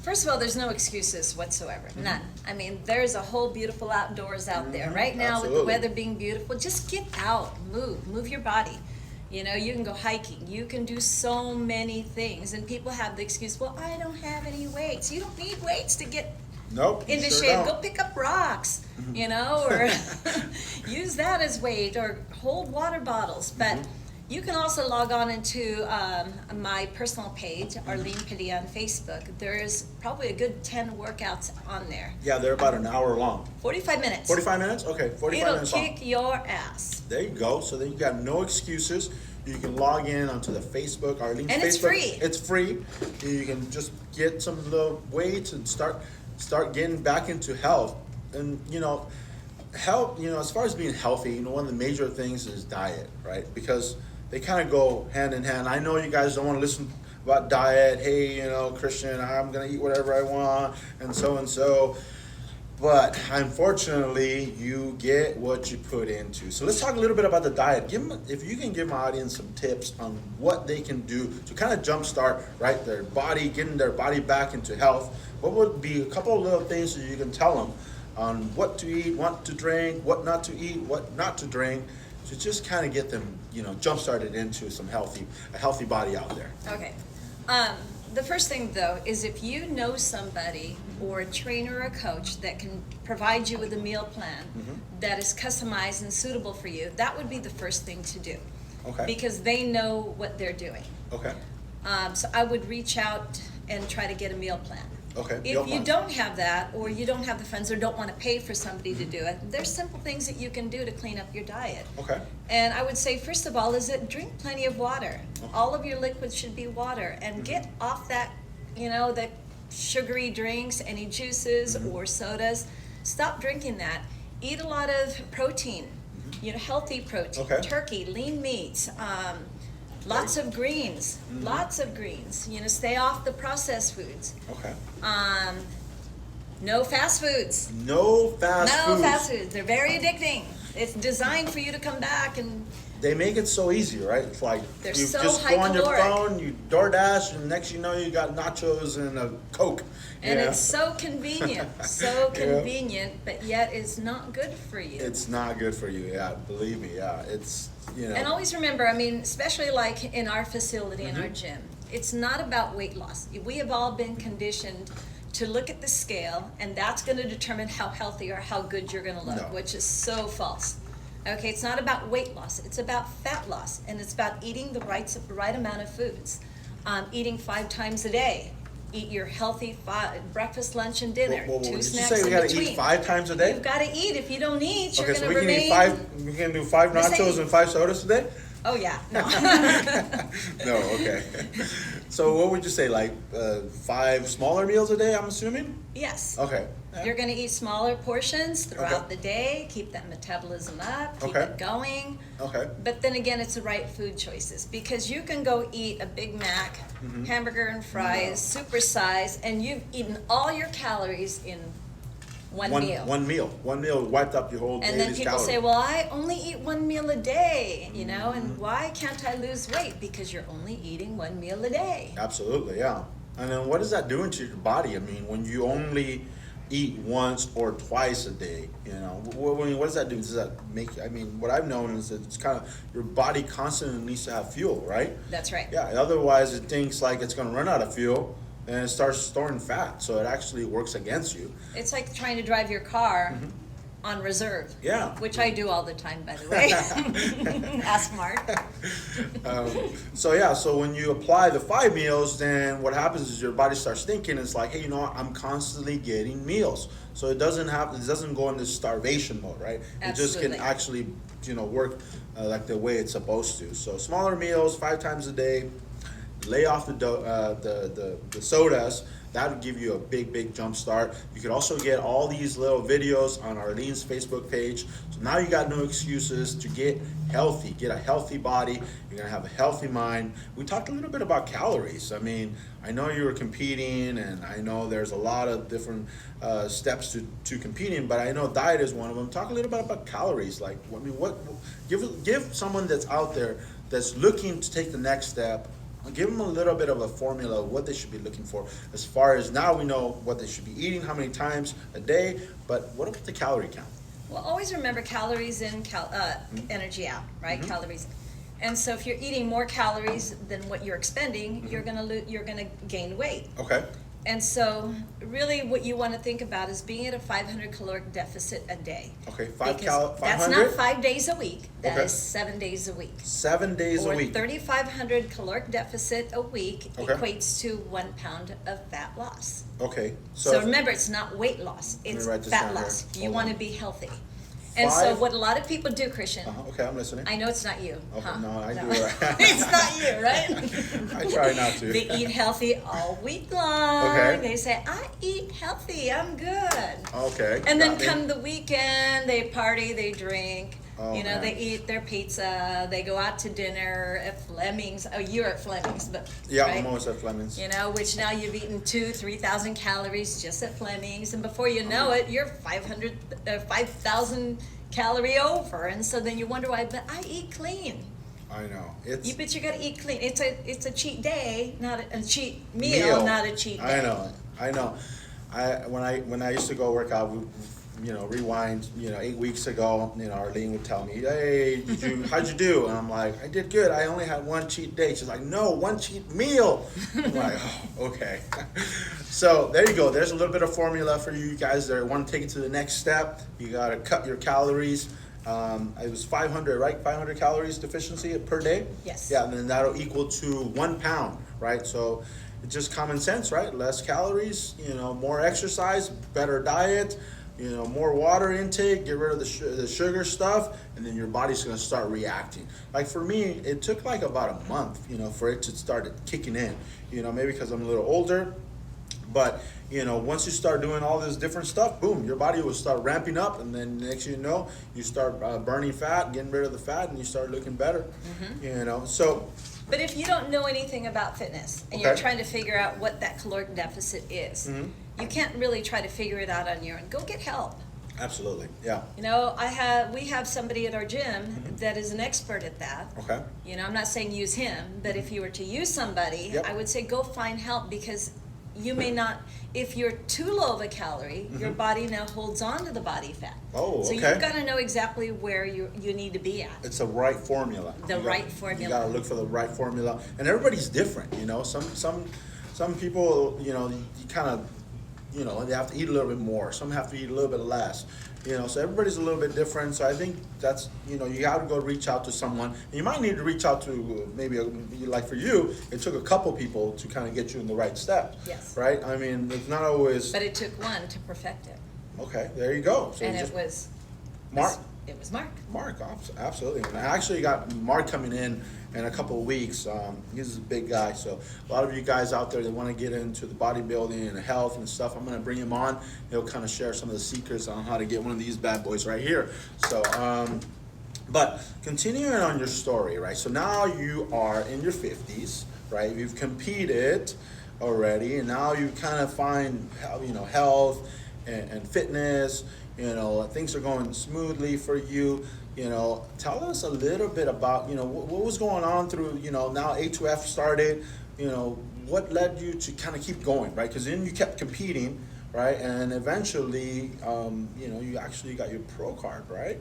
[SPEAKER 2] First of all, there's no excuses whatsoever, none. I mean, there's a whole beautiful outdoors out there. Right now, with the
[SPEAKER 1] Absolutely.
[SPEAKER 2] weather being beautiful, just get out, move your body. You can go hiking, you can do so many things. And people have the excuse, well, I don't have any weights. You don't need weights to get
[SPEAKER 1] Nope. you
[SPEAKER 2] into
[SPEAKER 1] sure
[SPEAKER 2] shape.
[SPEAKER 1] don't.
[SPEAKER 2] Go pick up rocks, or use that as weight, or hold water bottles. But you can also log on into my personal page, Arlene Padilla on Facebook. There's probably a good 10 workouts on there.
[SPEAKER 1] Yeah, they're about an hour long.
[SPEAKER 2] 45 minutes.
[SPEAKER 1] 45 minutes? Okay, 45
[SPEAKER 2] It'll
[SPEAKER 1] minutes long.
[SPEAKER 2] kick your ass.
[SPEAKER 1] There you go. So then you got no excuses. You can log in onto the Facebook, Arlene's
[SPEAKER 2] And
[SPEAKER 1] Facebook.
[SPEAKER 2] it's free.
[SPEAKER 1] It's free. You can just get some little weights and start getting back into health. And health, as far as being healthy, one of the major things is diet, right? Because they kind of go hand in hand. I know you guys don't want to listen about diet. Hey, Christian, I'm going to eat whatever I want and so. But unfortunately, you get what you put into. So let's talk a little bit about the diet. If you can give my audience some tips on what they can do to kind of jumpstart, right, their body, getting their body back into health. What would be a couple of little things that you can tell them on what to eat, what to drink, what not to eat, what not to drink, to just kind of get them, jump started into a healthy body out there.
[SPEAKER 2] Okay. The first thing, though, is if you know somebody or a trainer or a coach that can provide you with a meal plan that is customized and suitable for you, that would be the first thing to do.
[SPEAKER 1] Okay.
[SPEAKER 2] Because they know what they're doing.
[SPEAKER 1] Okay.
[SPEAKER 2] So I would reach out and try to get a meal plan.
[SPEAKER 1] Okay. meal
[SPEAKER 2] If you
[SPEAKER 1] plan.
[SPEAKER 2] don't have that, or you don't have the funds, or don't want to pay for somebody to do it, there's simple things that you can do to clean up your diet.
[SPEAKER 1] Okay.
[SPEAKER 2] And I would say, first of all, is that drink plenty of water. All of your liquids should be water. And get off that, the sugary drinks, any juices or sodas. Stop drinking that. Eat a lot of protein, healthy protein.
[SPEAKER 1] Okay.
[SPEAKER 2] Turkey, lean meats, lots of greens. Stay off the processed foods.
[SPEAKER 1] Okay.
[SPEAKER 2] No fast foods.
[SPEAKER 1] No fast foods.
[SPEAKER 2] Fast foods. They're very addicting. It's designed for you to come back and
[SPEAKER 1] They make it so easy, right? It's like
[SPEAKER 2] They're
[SPEAKER 1] you
[SPEAKER 2] so
[SPEAKER 1] just
[SPEAKER 2] high
[SPEAKER 1] go on your
[SPEAKER 2] caloric.
[SPEAKER 1] phone, you DoorDash, and next you know you got nachos and a Coke.
[SPEAKER 2] and
[SPEAKER 1] Yeah.
[SPEAKER 2] it's so convenient, but yet it's not good for you.
[SPEAKER 1] It's not good for you, yeah. Believe me, yeah. It's
[SPEAKER 2] And always remember, especially like in our facility, in our gym, it's not about weight loss. We have all been conditioned to look at the scale, and that's going to determine how healthy or how good you're going to look,
[SPEAKER 1] No.
[SPEAKER 2] which is so false. Okay, it's not about weight loss. It's about fat loss, and it's about eating the right amount of foods. Eating 5 times a day. Eat your healthy breakfast, lunch, and dinner.
[SPEAKER 1] Well,
[SPEAKER 2] 2
[SPEAKER 1] did you
[SPEAKER 2] snacks
[SPEAKER 1] say we
[SPEAKER 2] in
[SPEAKER 1] gotta
[SPEAKER 2] between.
[SPEAKER 1] eat 5 times a day?
[SPEAKER 2] You've got to eat. If you don't eat, you're
[SPEAKER 1] Okay, so
[SPEAKER 2] going
[SPEAKER 1] we
[SPEAKER 2] to
[SPEAKER 1] can
[SPEAKER 2] remain.
[SPEAKER 1] eat 5. We can do 5
[SPEAKER 2] Just
[SPEAKER 1] nachos
[SPEAKER 2] say-
[SPEAKER 1] and 5 sodas today?
[SPEAKER 2] Oh yeah, no.
[SPEAKER 1] No, okay. So what would you say, like 5 smaller meals a day? I'm assuming.
[SPEAKER 2] Yes.
[SPEAKER 1] Okay. Yeah.
[SPEAKER 2] You're going to eat smaller portions throughout
[SPEAKER 1] Okay.
[SPEAKER 2] the day, keep that metabolism up, keep
[SPEAKER 1] Okay.
[SPEAKER 2] it going.
[SPEAKER 1] Okay.
[SPEAKER 2] But then again, it's the right food choices, because you can go eat a Big Mac, hamburger and fries, supersize, and you've eaten all your calories in one meal.
[SPEAKER 1] One meal wiped up your whole
[SPEAKER 2] And then
[SPEAKER 1] day's
[SPEAKER 2] people
[SPEAKER 1] calories.
[SPEAKER 2] say, well, I only eat 1 meal a day, and why can't I lose weight? Because you're only eating 1 meal a day.
[SPEAKER 1] Absolutely, yeah. And then what is that doing to your body? When you only eat once or twice a day, what does that do? Does that make, what I've known is that it's kind of, your body constantly needs to have fuel, right?
[SPEAKER 2] That's right.
[SPEAKER 1] Yeah, otherwise it thinks like it's going to run out of fuel, and it starts storing fat. So it actually works against you.
[SPEAKER 2] It's like trying to drive your car on reserve.
[SPEAKER 1] Yeah.
[SPEAKER 2] Which I do all the time, by the way. Ask Mark.
[SPEAKER 1] So when you apply the 5 meals, then what happens is your body starts thinking, it's like, hey, you know what, I'm constantly getting meals. So it doesn't go into starvation mode, right? It just can
[SPEAKER 2] Absolutely.
[SPEAKER 1] actually, work like the way it's supposed to. So smaller meals, 5 times a day, lay off the sodas. That would give you a big jump start. You could also get all these little videos on Arlene's Facebook page. So now you got no excuses to get healthy, get a healthy body. You're gonna have a healthy mind. We talked a little bit about calories. I mean, I know you were competing, and I know there's a lot of different steps to competing, but I know diet is one of them. Talk a little bit about calories. Like, I mean, give someone that's out there that's looking to take the next step. Give them a little bit of a formula of what they should be looking for. As far as now we know what they should be eating, how many times a day, but what about the calorie count?
[SPEAKER 2] Well, always remember calories in, energy out, right? Calories. And so if you're eating more calories than what you're expending, you're gonna gain weight.
[SPEAKER 1] Okay.
[SPEAKER 2] And so really what you want to think about is being at a 500 caloric deficit a day.
[SPEAKER 1] Okay,
[SPEAKER 2] Because
[SPEAKER 1] 500?
[SPEAKER 2] that's not 5 days a week. That
[SPEAKER 1] Okay.
[SPEAKER 2] is 7 days a week.
[SPEAKER 1] 7 days a
[SPEAKER 2] Or
[SPEAKER 1] week.
[SPEAKER 2] 3,500 caloric deficit a week
[SPEAKER 1] Okay.
[SPEAKER 2] equates to 1 pound of fat loss.
[SPEAKER 1] Okay,
[SPEAKER 2] So remember, it's not weight loss,
[SPEAKER 1] me
[SPEAKER 2] it's
[SPEAKER 1] write this
[SPEAKER 2] fat
[SPEAKER 1] down here.
[SPEAKER 2] loss. You
[SPEAKER 1] Hold
[SPEAKER 2] want
[SPEAKER 1] on.
[SPEAKER 2] to be healthy. And so
[SPEAKER 1] 5
[SPEAKER 2] what a lot of people do, Christian,
[SPEAKER 1] Okay, I'm listening.
[SPEAKER 2] I know it's not you.
[SPEAKER 1] Okay,
[SPEAKER 2] huh?
[SPEAKER 1] no, I do.
[SPEAKER 2] It's not you, right?
[SPEAKER 1] I try not to.
[SPEAKER 2] They eat healthy all week long.
[SPEAKER 1] Okay.
[SPEAKER 2] They say, I eat healthy, I'm good.
[SPEAKER 1] Okay.
[SPEAKER 2] And then
[SPEAKER 1] got me.
[SPEAKER 2] come the weekend, they party, they drink.
[SPEAKER 1] Oh,
[SPEAKER 2] You know,
[SPEAKER 1] man.
[SPEAKER 2] they eat their pizza, they go out to dinner at Fleming's. Oh, you're at Fleming's, but
[SPEAKER 1] Yeah,
[SPEAKER 2] right?
[SPEAKER 1] I'm always at Fleming's.
[SPEAKER 2] You know, which now you've eaten 2,000-3,000 calories just at Fleming's, and before you know it, you're 5,000 calorie over, and so then you wonder why. But I eat clean.
[SPEAKER 1] I know. It's
[SPEAKER 2] But you got to eat clean. It's a cheat day, not a cheat meal, not a cheat day.
[SPEAKER 1] I know. When I used to go work out, rewind, 8 weeks ago, Arlene would tell me, hey, how'd you do? And I'm like, I did good. I only had 1 cheat day. She's like, no, 1 cheat meal. I'm like, oh, okay. So there you go. There's a little bit of formula for you guys that want to take it to the next step. You got to cut your calories. It was 500, right? 500 calories deficiency per day?
[SPEAKER 2] Yes.
[SPEAKER 1] Yeah, and then that'll equal to 1 pound, right? So it's just common sense, right? Less calories, more exercise, better diet, more water intake, get rid of the sugar stuff, and then your body's gonna start reacting. Like for me, it took like about a month, for it to start kicking in. Maybe because I'm a little older, but once you start doing all this different stuff, boom, your body will start ramping up, and then next thing you know, you start burning fat, getting rid of the fat, and you start looking better. So.
[SPEAKER 2] But if you don't know anything about fitness and you're
[SPEAKER 1] Okay.
[SPEAKER 2] trying to figure out what that caloric deficit is, you can't really try to figure it out on your own. Go get help.
[SPEAKER 1] Absolutely, yeah.
[SPEAKER 2] We have somebody at our gym that is an expert at that.
[SPEAKER 1] Okay.
[SPEAKER 2] I'm not saying use him, but if you were to use somebody,
[SPEAKER 1] Yep.
[SPEAKER 2] I would say go find help, because you may not, if you're too low of a calorie, your body now holds on to the body fat.
[SPEAKER 1] Oh,
[SPEAKER 2] So
[SPEAKER 1] okay.
[SPEAKER 2] you've got to know exactly where you need to be at.
[SPEAKER 1] It's a right formula.
[SPEAKER 2] Right formula.
[SPEAKER 1] You gotta look for the right formula, and everybody's different. Some people, you kind of, they have to eat a little bit more. Some have to eat a little bit less. So everybody's a little bit different. So I think that's, you got to go reach out to someone. And you might need to reach out to maybe, like for you, it took a couple people to kind of get you in the right step.
[SPEAKER 2] Yes.
[SPEAKER 1] Right? I mean, it's not always.
[SPEAKER 2] But it took one to perfect it.
[SPEAKER 1] Okay, there you go. So
[SPEAKER 2] And
[SPEAKER 1] you
[SPEAKER 2] it
[SPEAKER 1] just-
[SPEAKER 2] was
[SPEAKER 1] Mark.
[SPEAKER 2] It was Mark.
[SPEAKER 1] Mark, absolutely. And I actually got Mark coming in a couple of weeks. He's a big guy, so a lot of you guys out there that want to get into the bodybuilding and health and stuff, I'm going to bring him on. He'll kind of share some of the secrets on how to get one of these bad boys right here. So, but continuing on your story, right? So now you are in your 50s, right? You've competed already, and now you kind of find, health and fitness. Things are going smoothly for you. Tell us a little bit about, what was going on through, now A2F started, what led you to kind of keep going, right? Because then you kept competing, right? And eventually, you actually got your pro card, right?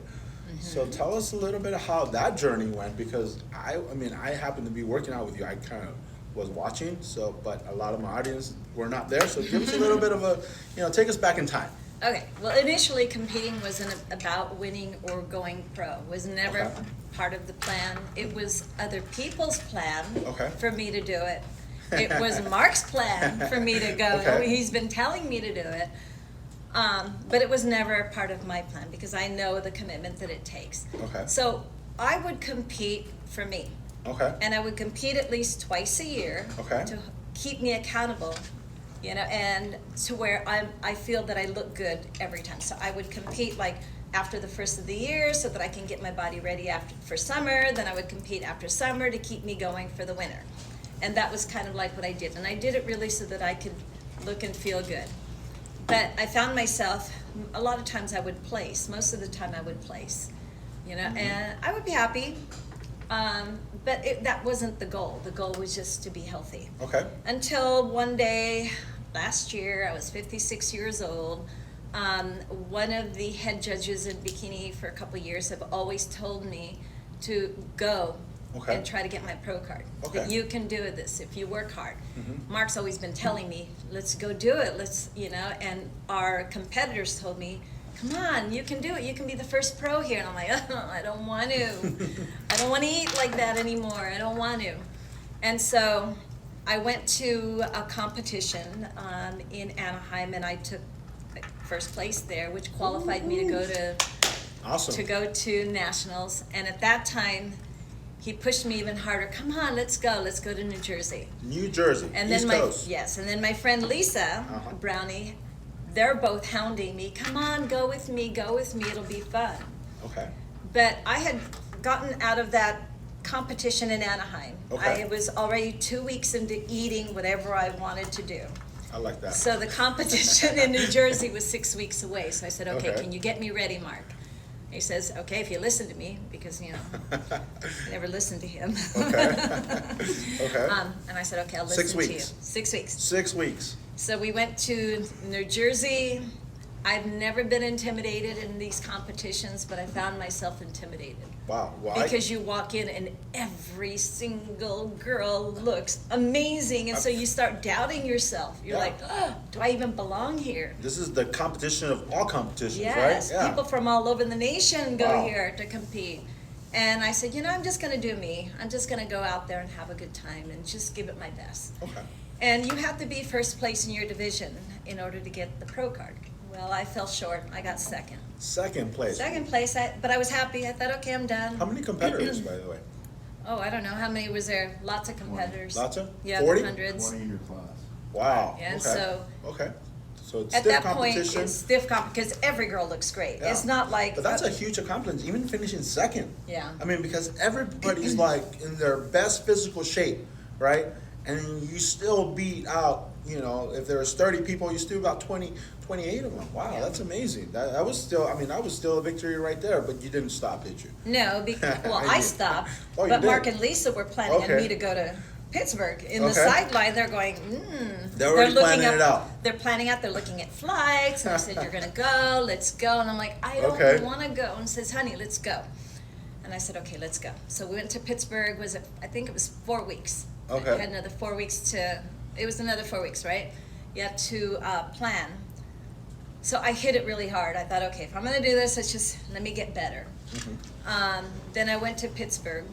[SPEAKER 1] So tell us a little bit of how that journey went, because I happen to be working out with you. I kind of was watching. So, but a lot of my audience were not there. So give us a little bit of a, take us back in time.
[SPEAKER 2] Okay, well, initially competing wasn't about winning or going pro. Was never
[SPEAKER 1] Okay.
[SPEAKER 2] part of the plan. It was other people's plan
[SPEAKER 1] Okay.
[SPEAKER 2] for me to do it. It was Mark's plan for me to go.
[SPEAKER 1] Okay.
[SPEAKER 2] He's been telling me to do it. But it was never a part of my plan because I know the commitment that it takes.
[SPEAKER 1] Okay.
[SPEAKER 2] So I would compete for me.
[SPEAKER 1] Okay.
[SPEAKER 2] And I would compete at least twice a year
[SPEAKER 1] Okay.
[SPEAKER 2] to keep me accountable, and to where I feel that I look good every time. So I would compete like after the first of the year so that I can get my body ready for summer. Then I would compete after summer to keep me going for the winter. And that was kind of like what I did. And I did it really so that I could look and feel good. But I found myself, a lot of times I would place. Most of the time I would place, and I would be happy. But that wasn't the goal. The goal was just to be healthy.
[SPEAKER 1] Okay.
[SPEAKER 2] Until one day, last year, I was 56 years old. One of the head judges in bikini for a couple of years have always told me to go
[SPEAKER 1] Okay.
[SPEAKER 2] and try to get my pro card.
[SPEAKER 1] Okay.
[SPEAKER 2] That you can do this if you work hard.
[SPEAKER 1] Mhm.
[SPEAKER 2] Mark's always been telling me, let's go do it. And our competitors told me, come on, you can do it. You can be the first pro here. And I'm like, oh, I don't want to. I don't want to eat like that anymore. I don't want to. And so I went to a competition in Anaheim, and I took first place there, which qualified me to
[SPEAKER 1] Awesome.
[SPEAKER 2] go to nationals. And at that time, he pushed me even harder. Come on, let's go to New Jersey.
[SPEAKER 1] New Jersey.
[SPEAKER 2] And
[SPEAKER 1] East
[SPEAKER 2] then
[SPEAKER 1] Coast.
[SPEAKER 2] and then my friend Lisa
[SPEAKER 1] Uh-huh.
[SPEAKER 2] Brownie, they're both hounding me. Come on, go with me, it'll be fun.
[SPEAKER 1] Okay.
[SPEAKER 2] But I had gotten out of that competition in Anaheim.
[SPEAKER 1] Okay.
[SPEAKER 2] I was already 2 weeks into eating whatever I wanted to do.
[SPEAKER 1] I like that.
[SPEAKER 2] So the competition in New Jersey was 6 weeks away. So I said, okay,
[SPEAKER 1] Okay.
[SPEAKER 2] can you get me ready, Mark? He says, okay, if you listen to me, because, I never listened to him.
[SPEAKER 1] Okay. Okay.
[SPEAKER 2] And I said, okay, I'll listen
[SPEAKER 1] 6
[SPEAKER 2] to you.
[SPEAKER 1] weeks.
[SPEAKER 2] 6 weeks.
[SPEAKER 1] 6 weeks.
[SPEAKER 2] So we went to New Jersey. I've never been intimidated in these competitions, but I found myself intimidated.
[SPEAKER 1] Wow. Why?
[SPEAKER 2] Because you walk in and every single girl looks amazing, and so you start doubting yourself. You're
[SPEAKER 1] Yeah.
[SPEAKER 2] like, oh, do I even belong here?
[SPEAKER 1] This is the competition of all competitions,
[SPEAKER 2] Yes,
[SPEAKER 1] right? Yeah.
[SPEAKER 2] people from all over the nation go
[SPEAKER 1] Wow.
[SPEAKER 2] here to compete. And I said, I'm just going to do me. I'm just going to go out there and have a good time and just give it my best.
[SPEAKER 1] Okay.
[SPEAKER 2] And you have to be first place in your division in order to get the pro card. Well, I fell short. I got second.
[SPEAKER 1] Second place.
[SPEAKER 2] Second place, but I was happy. I thought, okay, I'm done.
[SPEAKER 1] How many competitors, by the way?
[SPEAKER 2] Oh, I don't know. How many was there? Lots of competitors.
[SPEAKER 1] Lots of?
[SPEAKER 2] Yeah,
[SPEAKER 1] 40?
[SPEAKER 2] hundreds.
[SPEAKER 3] 20 in your class.
[SPEAKER 1] Wow.
[SPEAKER 2] Yeah,
[SPEAKER 1] okay.
[SPEAKER 2] so
[SPEAKER 1] Okay. So it's
[SPEAKER 2] at
[SPEAKER 1] stiff
[SPEAKER 2] that point,
[SPEAKER 1] competition.
[SPEAKER 2] it's stiff because every girl looks great.
[SPEAKER 1] Yeah.
[SPEAKER 2] It's not like.
[SPEAKER 1] But that's a huge accomplishment, even finishing second.
[SPEAKER 2] Yeah.
[SPEAKER 1] I mean, because everybody's like in their best physical shape, right? And you still beat out, if there's 30 people, you still about 28 of them. Wow,
[SPEAKER 2] Yeah.
[SPEAKER 1] that's amazing. That was still a victory right there, but you didn't stop, did you?
[SPEAKER 2] No, I
[SPEAKER 1] You-
[SPEAKER 2] stopped.
[SPEAKER 1] Oh, you
[SPEAKER 2] But
[SPEAKER 1] did?
[SPEAKER 2] Mark and Lisa were planning on
[SPEAKER 1] Okay.
[SPEAKER 2] me to go to Pittsburgh. In the
[SPEAKER 1] Okay.
[SPEAKER 2] sideline, they're going,
[SPEAKER 1] They're already
[SPEAKER 2] looking
[SPEAKER 1] planning it out.
[SPEAKER 2] They're planning out, they're looking at flights, and I said, you're gonna go, let's go. And I'm like, I don't
[SPEAKER 1] Okay.
[SPEAKER 2] wanna go. And says, honey, let's go. And I said, okay, let's go. So we went to Pittsburgh, I think it was 4 weeks.
[SPEAKER 1] Okay.
[SPEAKER 2] I had another 4 weeks it was another 4 weeks, right? You have to plan. So I hit it really hard. I thought, okay, if I'm gonna do this, let me get better. Then I went to Pittsburgh.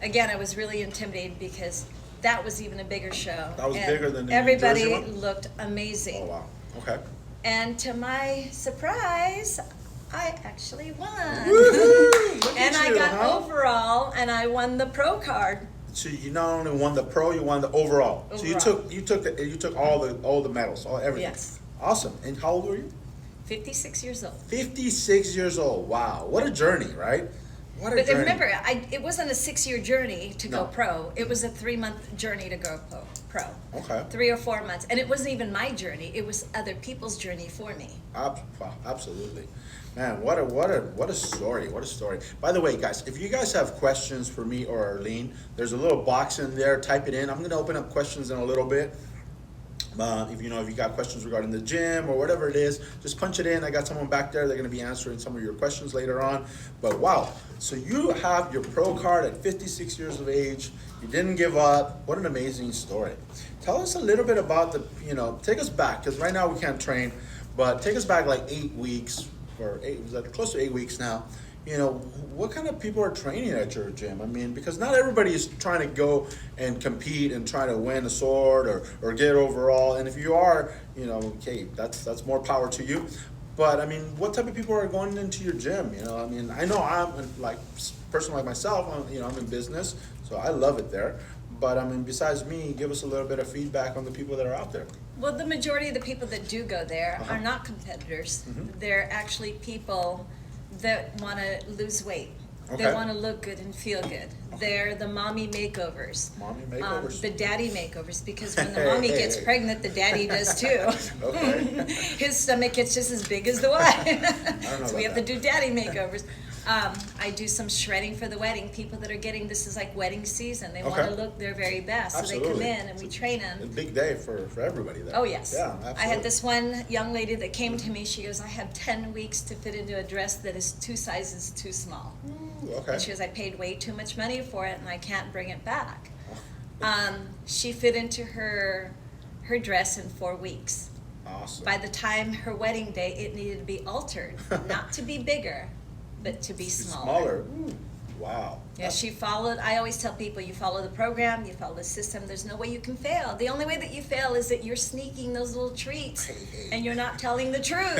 [SPEAKER 2] Again, I was really intimidated because that was even a bigger show.
[SPEAKER 1] That was
[SPEAKER 2] And
[SPEAKER 1] bigger than the New
[SPEAKER 2] everybody
[SPEAKER 1] Jersey one?
[SPEAKER 2] looked amazing.
[SPEAKER 1] Oh, wow. Okay.
[SPEAKER 2] And to my surprise, I actually won.
[SPEAKER 1] Woohoo! Look
[SPEAKER 2] And
[SPEAKER 1] at
[SPEAKER 2] I
[SPEAKER 1] you,
[SPEAKER 2] got
[SPEAKER 1] huh?
[SPEAKER 2] overall, and I won the pro card.
[SPEAKER 1] So you not only won the pro, you won the overall. So you took all the medals, everything.
[SPEAKER 2] Yes.
[SPEAKER 1] Awesome. And how old were you?
[SPEAKER 2] 56 years old.
[SPEAKER 1] 56 years old. Wow. What a journey, right? What a
[SPEAKER 2] But
[SPEAKER 1] journey.
[SPEAKER 2] remember, it wasn't a 6-year journey to
[SPEAKER 1] No.
[SPEAKER 2] go pro. It was a 3-month journey to go pro.
[SPEAKER 1] Okay.
[SPEAKER 2] 3 or 4 months. And it wasn't even my journey. It was other people's journey for me.
[SPEAKER 1] Absolutely. Man, what a story. What a story. By the way, guys, if you guys have questions for me or Arlene, there's a little box in there. Type it in. I'm going to open up questions in a little bit. If you got questions regarding the gym or whatever it is, just punch it in. I got someone back there. They're going to be answering some of your questions later on. But wow, so you have your pro card at 56 years of age. You didn't give up. What an amazing story. Tell us a little bit about take us back, because right now we can't train, but take us back like 8 weeks, close to 8 weeks now. What kind of people are training at your gym? I mean, because not everybody is trying to go and compete and try to win a sword or get overall. And if you are, okay, that's more power to you. But I mean, what type of people are going into your gym? I mean, I know I'm like person like myself. I'm in business, so I love it there. But I mean, besides me, give us a little bit of feedback on the people that are out there.
[SPEAKER 2] Well, the majority of the people that do go there are not competitors. They're actually people that want to lose weight.
[SPEAKER 1] Okay.
[SPEAKER 2] They want to look good and feel good. They're the mommy makeovers.
[SPEAKER 1] Mommy makeovers.
[SPEAKER 2] The daddy makeovers, because when the mommy gets pregnant, the daddy does too.
[SPEAKER 1] Okay.
[SPEAKER 2] His stomach gets just as big as the wife.
[SPEAKER 1] know
[SPEAKER 2] So we
[SPEAKER 1] about
[SPEAKER 2] have to do daddy makeovers. I do some shredding for the wedding. People that are this is like wedding season. They want to look their very best.
[SPEAKER 1] Absolutely.
[SPEAKER 2] So they come in and we train them.
[SPEAKER 1] A big day for everybody there.
[SPEAKER 2] Oh, yes.
[SPEAKER 1] Yeah, absolutely.
[SPEAKER 2] I had this one young lady that came to me. She goes, I have 10 weeks to fit into a dress that is 2 sizes too small.
[SPEAKER 1] Ooh, okay.
[SPEAKER 2] And she goes, I paid way too much money for it and I can't bring it back. She fit into her dress in 4 weeks.
[SPEAKER 1] Awesome.
[SPEAKER 2] By the time her wedding day, it needed to be altered, not to be bigger, but to be smaller.
[SPEAKER 1] Ooh, wow.
[SPEAKER 2] Yeah, she followed. I always tell people, you follow the program, you follow the system. There's no way you can fail. The only way that you fail is that you're sneaking those little treats and you're not telling the truth.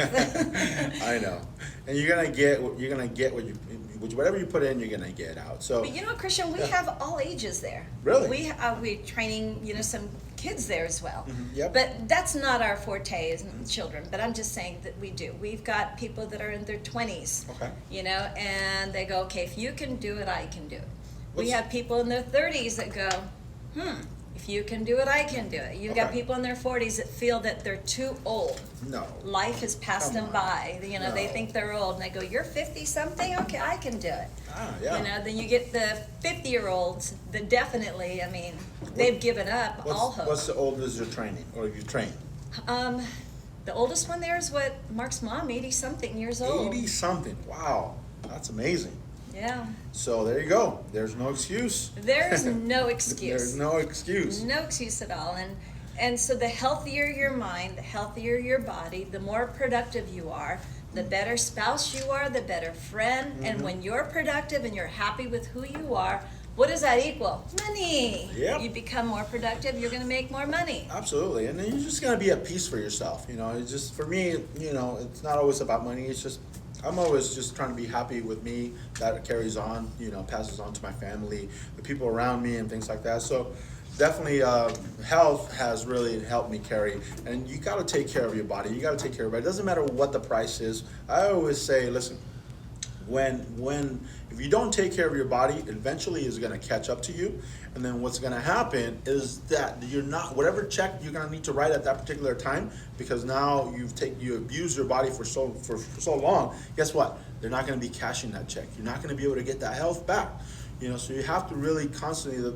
[SPEAKER 1] I know, and you're gonna get whatever you put in, you're gonna get out. So,
[SPEAKER 2] But Christian, we have all ages there.
[SPEAKER 1] Really?
[SPEAKER 2] We're training, some kids there as well.
[SPEAKER 1] Yep.
[SPEAKER 2] But that's not our forte as children. But I'm just saying that we do. We've got people that are in their 20s.
[SPEAKER 1] Okay.
[SPEAKER 2] And they go, okay, if you can do it, I can do it. We
[SPEAKER 1] What's-
[SPEAKER 2] have people in their 30s that go, if you can do it, I can do it. You've got
[SPEAKER 1] Okay.
[SPEAKER 2] people in their 40s that feel that they're too old.
[SPEAKER 1] no.
[SPEAKER 2] Life has passed
[SPEAKER 1] Come
[SPEAKER 2] them
[SPEAKER 1] on.
[SPEAKER 2] by. They
[SPEAKER 1] No.
[SPEAKER 2] think they're old, and they go, "You're 50-something? Okay, I can do it."
[SPEAKER 1] Yeah.
[SPEAKER 2] Then you get the 50-year-olds that definitely, they've given up all hope.
[SPEAKER 1] What's the oldest you're training, or you train?
[SPEAKER 2] The oldest one there is Mark's mom, 80-something years old.
[SPEAKER 1] 80 something. Wow, that's amazing.
[SPEAKER 2] Yeah.
[SPEAKER 1] So there you go. There's no excuse.
[SPEAKER 2] There's no excuse.
[SPEAKER 1] There's no excuse.
[SPEAKER 2] No excuse at all. And so the healthier your mind, the healthier your body, the more productive you are, the better spouse you are, the better friend. And when you're productive and you're happy with who you are, what does that equal? Money.
[SPEAKER 1] Yep.
[SPEAKER 2] You become more productive, you're going to make more money.
[SPEAKER 1] Absolutely, and then you're just gonna be at peace for yourself. It's just for me. It's not always about money. It's just I'm always just trying to be happy with me. That carries on. Passes on to my family, the people around me, and things like that. So definitely, health has really helped me carry. And you got to take care of your body. You got to take care of it. It doesn't matter what the price is. I always say, listen. If you don't take care of your body, eventually it's going to catch up to you, and then what's going to happen is that you're not whatever check you're going to need to write at that particular time, because now you abuse your body for so long. Guess what? They're not going to be cashing that check. You're not going to be able to get that health back. So you have to really constantly.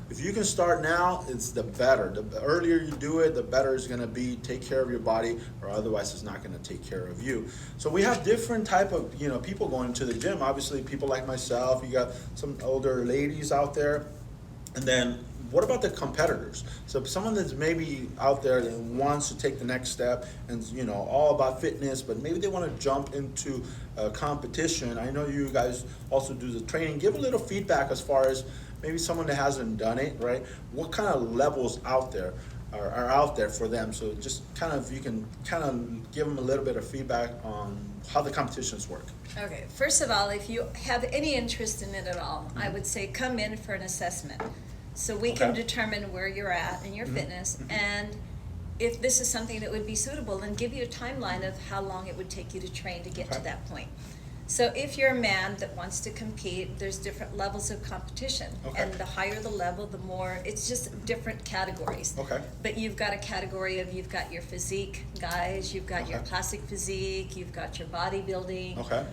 [SPEAKER 1] If you can start now, it's the better. The earlier you do it, the better it's going to be. Take care of your body, or otherwise it's not going to take care of you. So we have different type of people going to the gym. Obviously, people like myself. You got some older ladies out there, and then what about the competitors? So someone that's maybe out there that wants to take the next step and all about fitness, but maybe they want to jump into a competition. I know you guys also do the training. Give a little feedback as far as maybe someone that hasn't done it, right? What kind of levels out there are out there for them? So just you can kind of give them a little bit of feedback on how the competitions work.
[SPEAKER 2] Okay, first of all, if you have any interest in it at all, I would say come in for an assessment. So we can
[SPEAKER 1] Okay.
[SPEAKER 2] determine where you're at in your fitness, and if this is something that would be suitable, and give you a timeline of how long it would take you to train to get to
[SPEAKER 1] Okay.
[SPEAKER 2] that point. So if you're a man that wants to compete, there's different levels of competition.
[SPEAKER 1] Okay.
[SPEAKER 2] And the higher the level, the more, it's just different categories.
[SPEAKER 1] Okay.
[SPEAKER 2] But you've got a category of, you've got your physique guys, you've got your
[SPEAKER 1] Okay.
[SPEAKER 2] classic physique, you've got your bodybuilding.
[SPEAKER 1] Okay.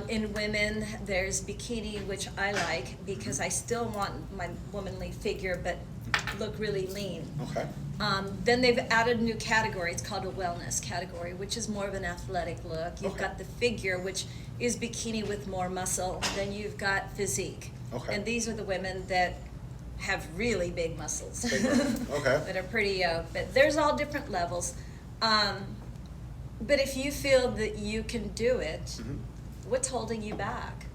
[SPEAKER 2] In women, there's bikini, which I like because I still want my womanly figure, but look really lean.
[SPEAKER 1] Okay.
[SPEAKER 2] Then they've added a new category. It's called a wellness category, which is more of an athletic look. You've
[SPEAKER 1] Okay.
[SPEAKER 2] got the figure, which is bikini with more muscle. Then you've got physique.
[SPEAKER 1] Okay.
[SPEAKER 2] And these are the women that have really big muscles.
[SPEAKER 1] Okay.
[SPEAKER 2] That are pretty, but there's all different levels. But if you feel that you can do it,
[SPEAKER 1] Mhm.
[SPEAKER 2] what's holding you back?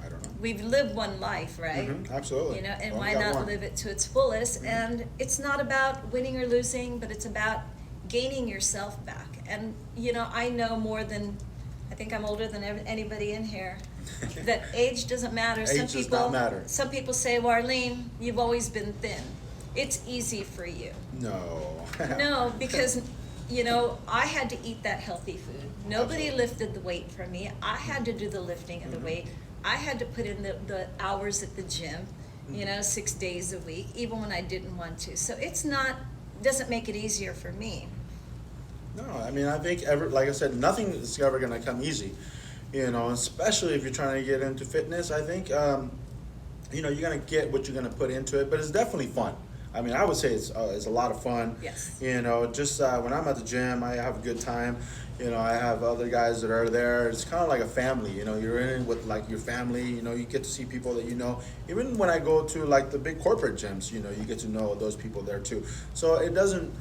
[SPEAKER 1] I don't know.
[SPEAKER 2] We've lived one life, right?
[SPEAKER 1] Absolutely.
[SPEAKER 2] You know, and
[SPEAKER 1] Only
[SPEAKER 2] why
[SPEAKER 1] got
[SPEAKER 2] not
[SPEAKER 1] one.
[SPEAKER 2] live it to its fullest?
[SPEAKER 1] Mhm.
[SPEAKER 2] And it's not about winning or losing, but it's about gaining yourself back. And, you know, I know more than, I think I'm older than anybody in here, that age doesn't matter.
[SPEAKER 1] Age does not matter.
[SPEAKER 2] Some people say, well, Arlene, you've always been thin. It's easy for you.
[SPEAKER 1] No.
[SPEAKER 2] No, because, you know, I had to eat that healthy food. Nobody
[SPEAKER 1] Absolutely.
[SPEAKER 2] lifted the weight for me. I had to do the lifting of the
[SPEAKER 1] Mhm.
[SPEAKER 2] weight. I had to put in the hours at the gym, you know, 6 days a week, even when I didn't want to. So it's not, doesn't make it easier for me.
[SPEAKER 1] No, I mean, I think like I said, nothing is ever gonna come easy, you know, especially if you're trying to get into fitness. I think, you know, you're gonna get what you're gonna put into it, but it's definitely fun. I mean, I would say it's a lot of fun.
[SPEAKER 2] Yes.
[SPEAKER 1] You know, just when I'm at the gym, I have a good time. You know, I have other guys that are there. It's kind of like a family. You know, you're in it with like your family. You know, you get to see people that you know. Even when I go to like the big corporate gyms, you know, you get to know those people there too. So it doesn't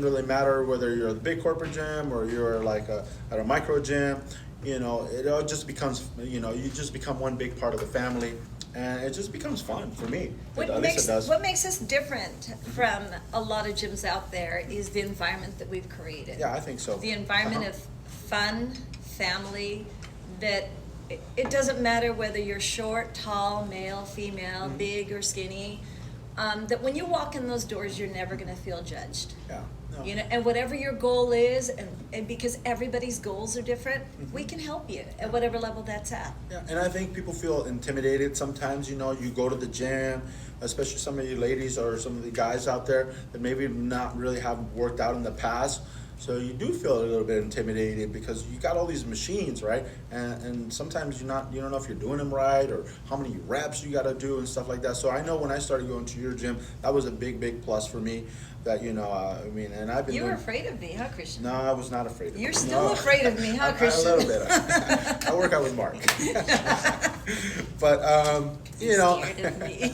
[SPEAKER 1] really matter whether you're at the big corporate gym or you're like at a micro gym. You know, it all just becomes, you know, you just become one big part of the family, and it just becomes fun for me. At least it does.
[SPEAKER 2] What makes us different from a lot of gyms out there is the environment that we've created.
[SPEAKER 1] Yeah, I think so.
[SPEAKER 2] The environment of fun, family, that it doesn't matter whether you're short, tall, male, female,
[SPEAKER 1] Mhm.
[SPEAKER 2] big or skinny, that when you walk in those doors, you're never gonna feel judged.
[SPEAKER 1] Yeah. No.
[SPEAKER 2] You know, and whatever your goal is, and because everybody's goals are different, we can help you at whatever level that's at.
[SPEAKER 1] Yeah, and I think people feel intimidated sometimes. You know, you go to the gym, especially some of you ladies or some of the guys out there that maybe not really have worked out in the past. So you do feel a little bit intimidated because you got all these machines, right? And sometimes you don't know if you're doing them right or how many reps you got to do and stuff like that. So I know when I started going to your gym, that was a big plus for me. That you know, I mean, and I've been.
[SPEAKER 2] You were
[SPEAKER 1] doing,
[SPEAKER 2] afraid of me, huh, Christian?
[SPEAKER 1] No, I was not afraid of
[SPEAKER 2] You're
[SPEAKER 1] you.
[SPEAKER 2] still
[SPEAKER 1] No.
[SPEAKER 2] afraid of me, huh, Christian?
[SPEAKER 1] A little bit. I work out with Mark. But you know.
[SPEAKER 2] Scared of me.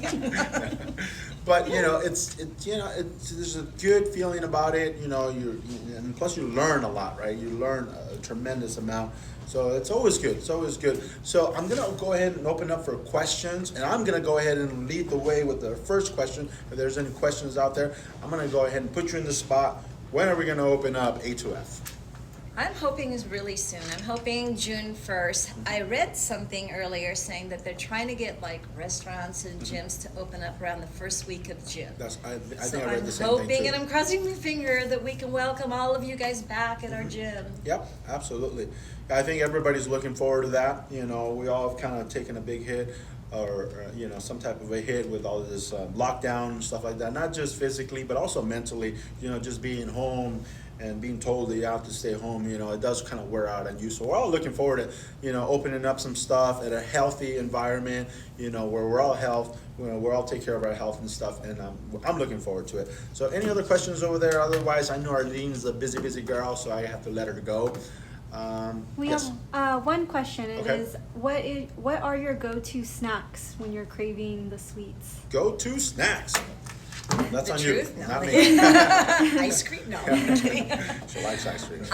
[SPEAKER 1] But you know, there's a good feeling about it. You know, and plus you learn a lot, right? You learn a tremendous amount. So it's always good. It's always good. So I'm gonna go ahead and open up for questions, and I'm gonna go ahead and lead the way with the first question. If there's any questions out there, I'm gonna go ahead and put you in the spot. When are we gonna open up A2F?
[SPEAKER 2] I'm hoping is really soon. I'm hoping June 1st. I read something earlier saying that they're trying to get like restaurants and gyms to open up around the first week of June.
[SPEAKER 1] I
[SPEAKER 2] So
[SPEAKER 1] think I read
[SPEAKER 2] I'm
[SPEAKER 1] the same
[SPEAKER 2] hoping
[SPEAKER 1] thing too.
[SPEAKER 2] and I'm crossing my finger that we can welcome all of you guys back at our gym.
[SPEAKER 1] Yep, absolutely. I think everybody's looking forward to that. You know, we all have kind of taken a big hit or you know, some type of a hit with all this lockdown and stuff like that. Not just physically, but also mentally, you know, just being home and being told that you have to stay home, you know, it does kind of wear out on you. So we're all looking forward to, you know, opening up some stuff at a healthy environment, you know, where we're all take care of our health and stuff, and I'm looking forward to it. So any other questions over there? Otherwise, I know Arlene is a busy girl, so I have to let her go.
[SPEAKER 3] We
[SPEAKER 1] Yes.
[SPEAKER 3] have one question. It
[SPEAKER 1] Okay.
[SPEAKER 3] is what are your go-to snacks when you're craving the sweets?
[SPEAKER 1] Go-to snacks. That's
[SPEAKER 2] The
[SPEAKER 1] on
[SPEAKER 2] truth?
[SPEAKER 1] you,
[SPEAKER 2] No.
[SPEAKER 1] not me.
[SPEAKER 2] Ice cream? No, I'm kidding.
[SPEAKER 1] She likes ice cream.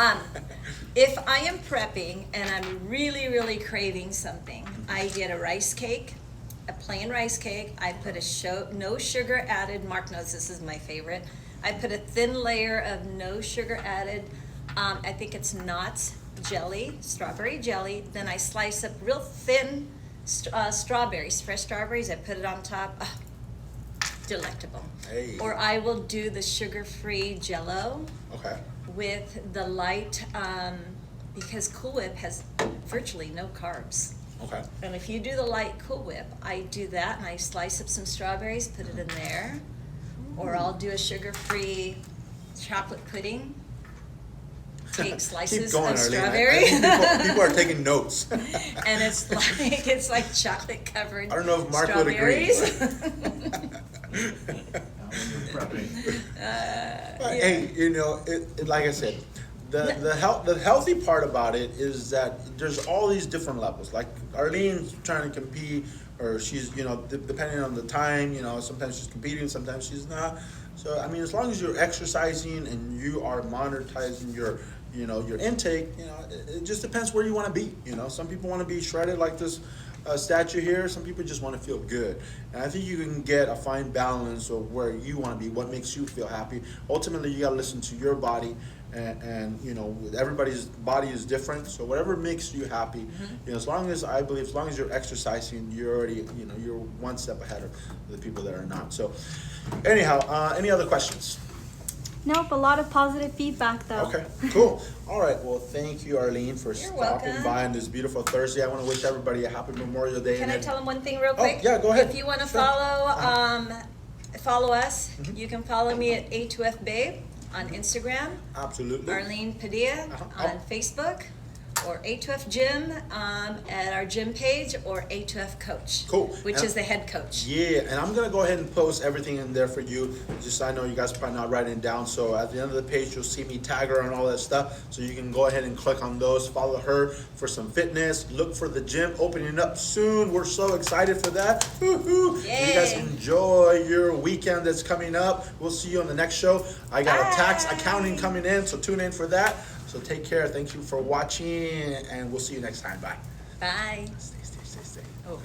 [SPEAKER 2] If I am prepping and I'm really craving something, I get a rice cake, a plain rice cake. I put no sugar added. Mark knows this is my favorite. I put a thin layer of no sugar added. I think it's Knott's jelly, strawberry jelly. Then I slice up real thin strawberries, fresh strawberries. I put it on top. Oh, delectable.
[SPEAKER 1] Hey.
[SPEAKER 2] Or I will do the sugar-free Jell-O
[SPEAKER 1] Okay.
[SPEAKER 2] with the light, because Cool Whip has virtually no carbs.
[SPEAKER 1] Okay.
[SPEAKER 2] And if you do the light Cool Whip, I do that and I slice up some strawberries, put it in there. Or I'll do a sugar-free chocolate pudding. Take
[SPEAKER 1] Keep
[SPEAKER 2] slices
[SPEAKER 1] going,
[SPEAKER 2] of
[SPEAKER 1] Arlene.
[SPEAKER 2] strawberry.
[SPEAKER 1] I think people are taking notes.
[SPEAKER 2] And it's like chocolate covered
[SPEAKER 1] I don't know if Mark would agree.
[SPEAKER 2] strawberries.
[SPEAKER 1] Hey, you know, like I said, the healthy part about it is that there's all these different levels. Like Arlene's trying to compete, or she's, you know, depending on the time, you know, sometimes she's competing, sometimes she's not. So I mean, as long as you're exercising and you are monetizing your, you know, your intake, you know, it just depends where you want to be. You know, some people want to be shredded like this statue here. Some people just want to feel good, and I think you can get a fine balance of where you want to be, what makes you feel happy. Ultimately, you got to listen to your body, and you know, everybody's body is different. So whatever makes you happy, you know, as long as I believe, as long as you're exercising, you're already, you know, you're one step ahead of the people that are not. So, anyhow, any other questions?
[SPEAKER 3] Nope, a lot of positive feedback though.
[SPEAKER 1] Okay, cool. All right. Well, thank you, Arlene, for
[SPEAKER 2] You're
[SPEAKER 1] stopping
[SPEAKER 2] welcome.
[SPEAKER 1] by on this beautiful Thursday. I want to wish everybody a happy Memorial Day.
[SPEAKER 2] Can I
[SPEAKER 1] and
[SPEAKER 2] tell them one thing real
[SPEAKER 1] Oh,
[SPEAKER 2] quick?
[SPEAKER 1] yeah, go ahead.
[SPEAKER 2] If you want to
[SPEAKER 1] Sure.
[SPEAKER 2] follow us,
[SPEAKER 1] Mm-hmm.
[SPEAKER 2] you can follow me at A2F Babe on Instagram,
[SPEAKER 1] Absolutely.
[SPEAKER 2] Arlene Padilla
[SPEAKER 1] Uh-huh.
[SPEAKER 2] on Facebook, or A2F Gym at our gym page, or A2F Coach,
[SPEAKER 1] Cool.
[SPEAKER 2] which
[SPEAKER 1] And-
[SPEAKER 2] is the head coach.
[SPEAKER 1] Yeah, and I'm gonna go ahead and post everything in there for you. Just I know you guys are probably not writing it down, so at the end of the page you'll see me tag her and all that stuff. So you can go ahead and click on those, follow her for some fitness. Look for the gym opening up soon. We're so excited for that. Woo-hoo.
[SPEAKER 2] Yay.
[SPEAKER 1] You guys enjoy your weekend that's coming up. We'll see you on the next show. I got a tax
[SPEAKER 2] Bye.
[SPEAKER 1] accounting coming in, so tune in for that. So take care. Thank you for watching, and we'll see you next time. Bye.
[SPEAKER 2] Bye.
[SPEAKER 1] Stay.
[SPEAKER 2] Oh.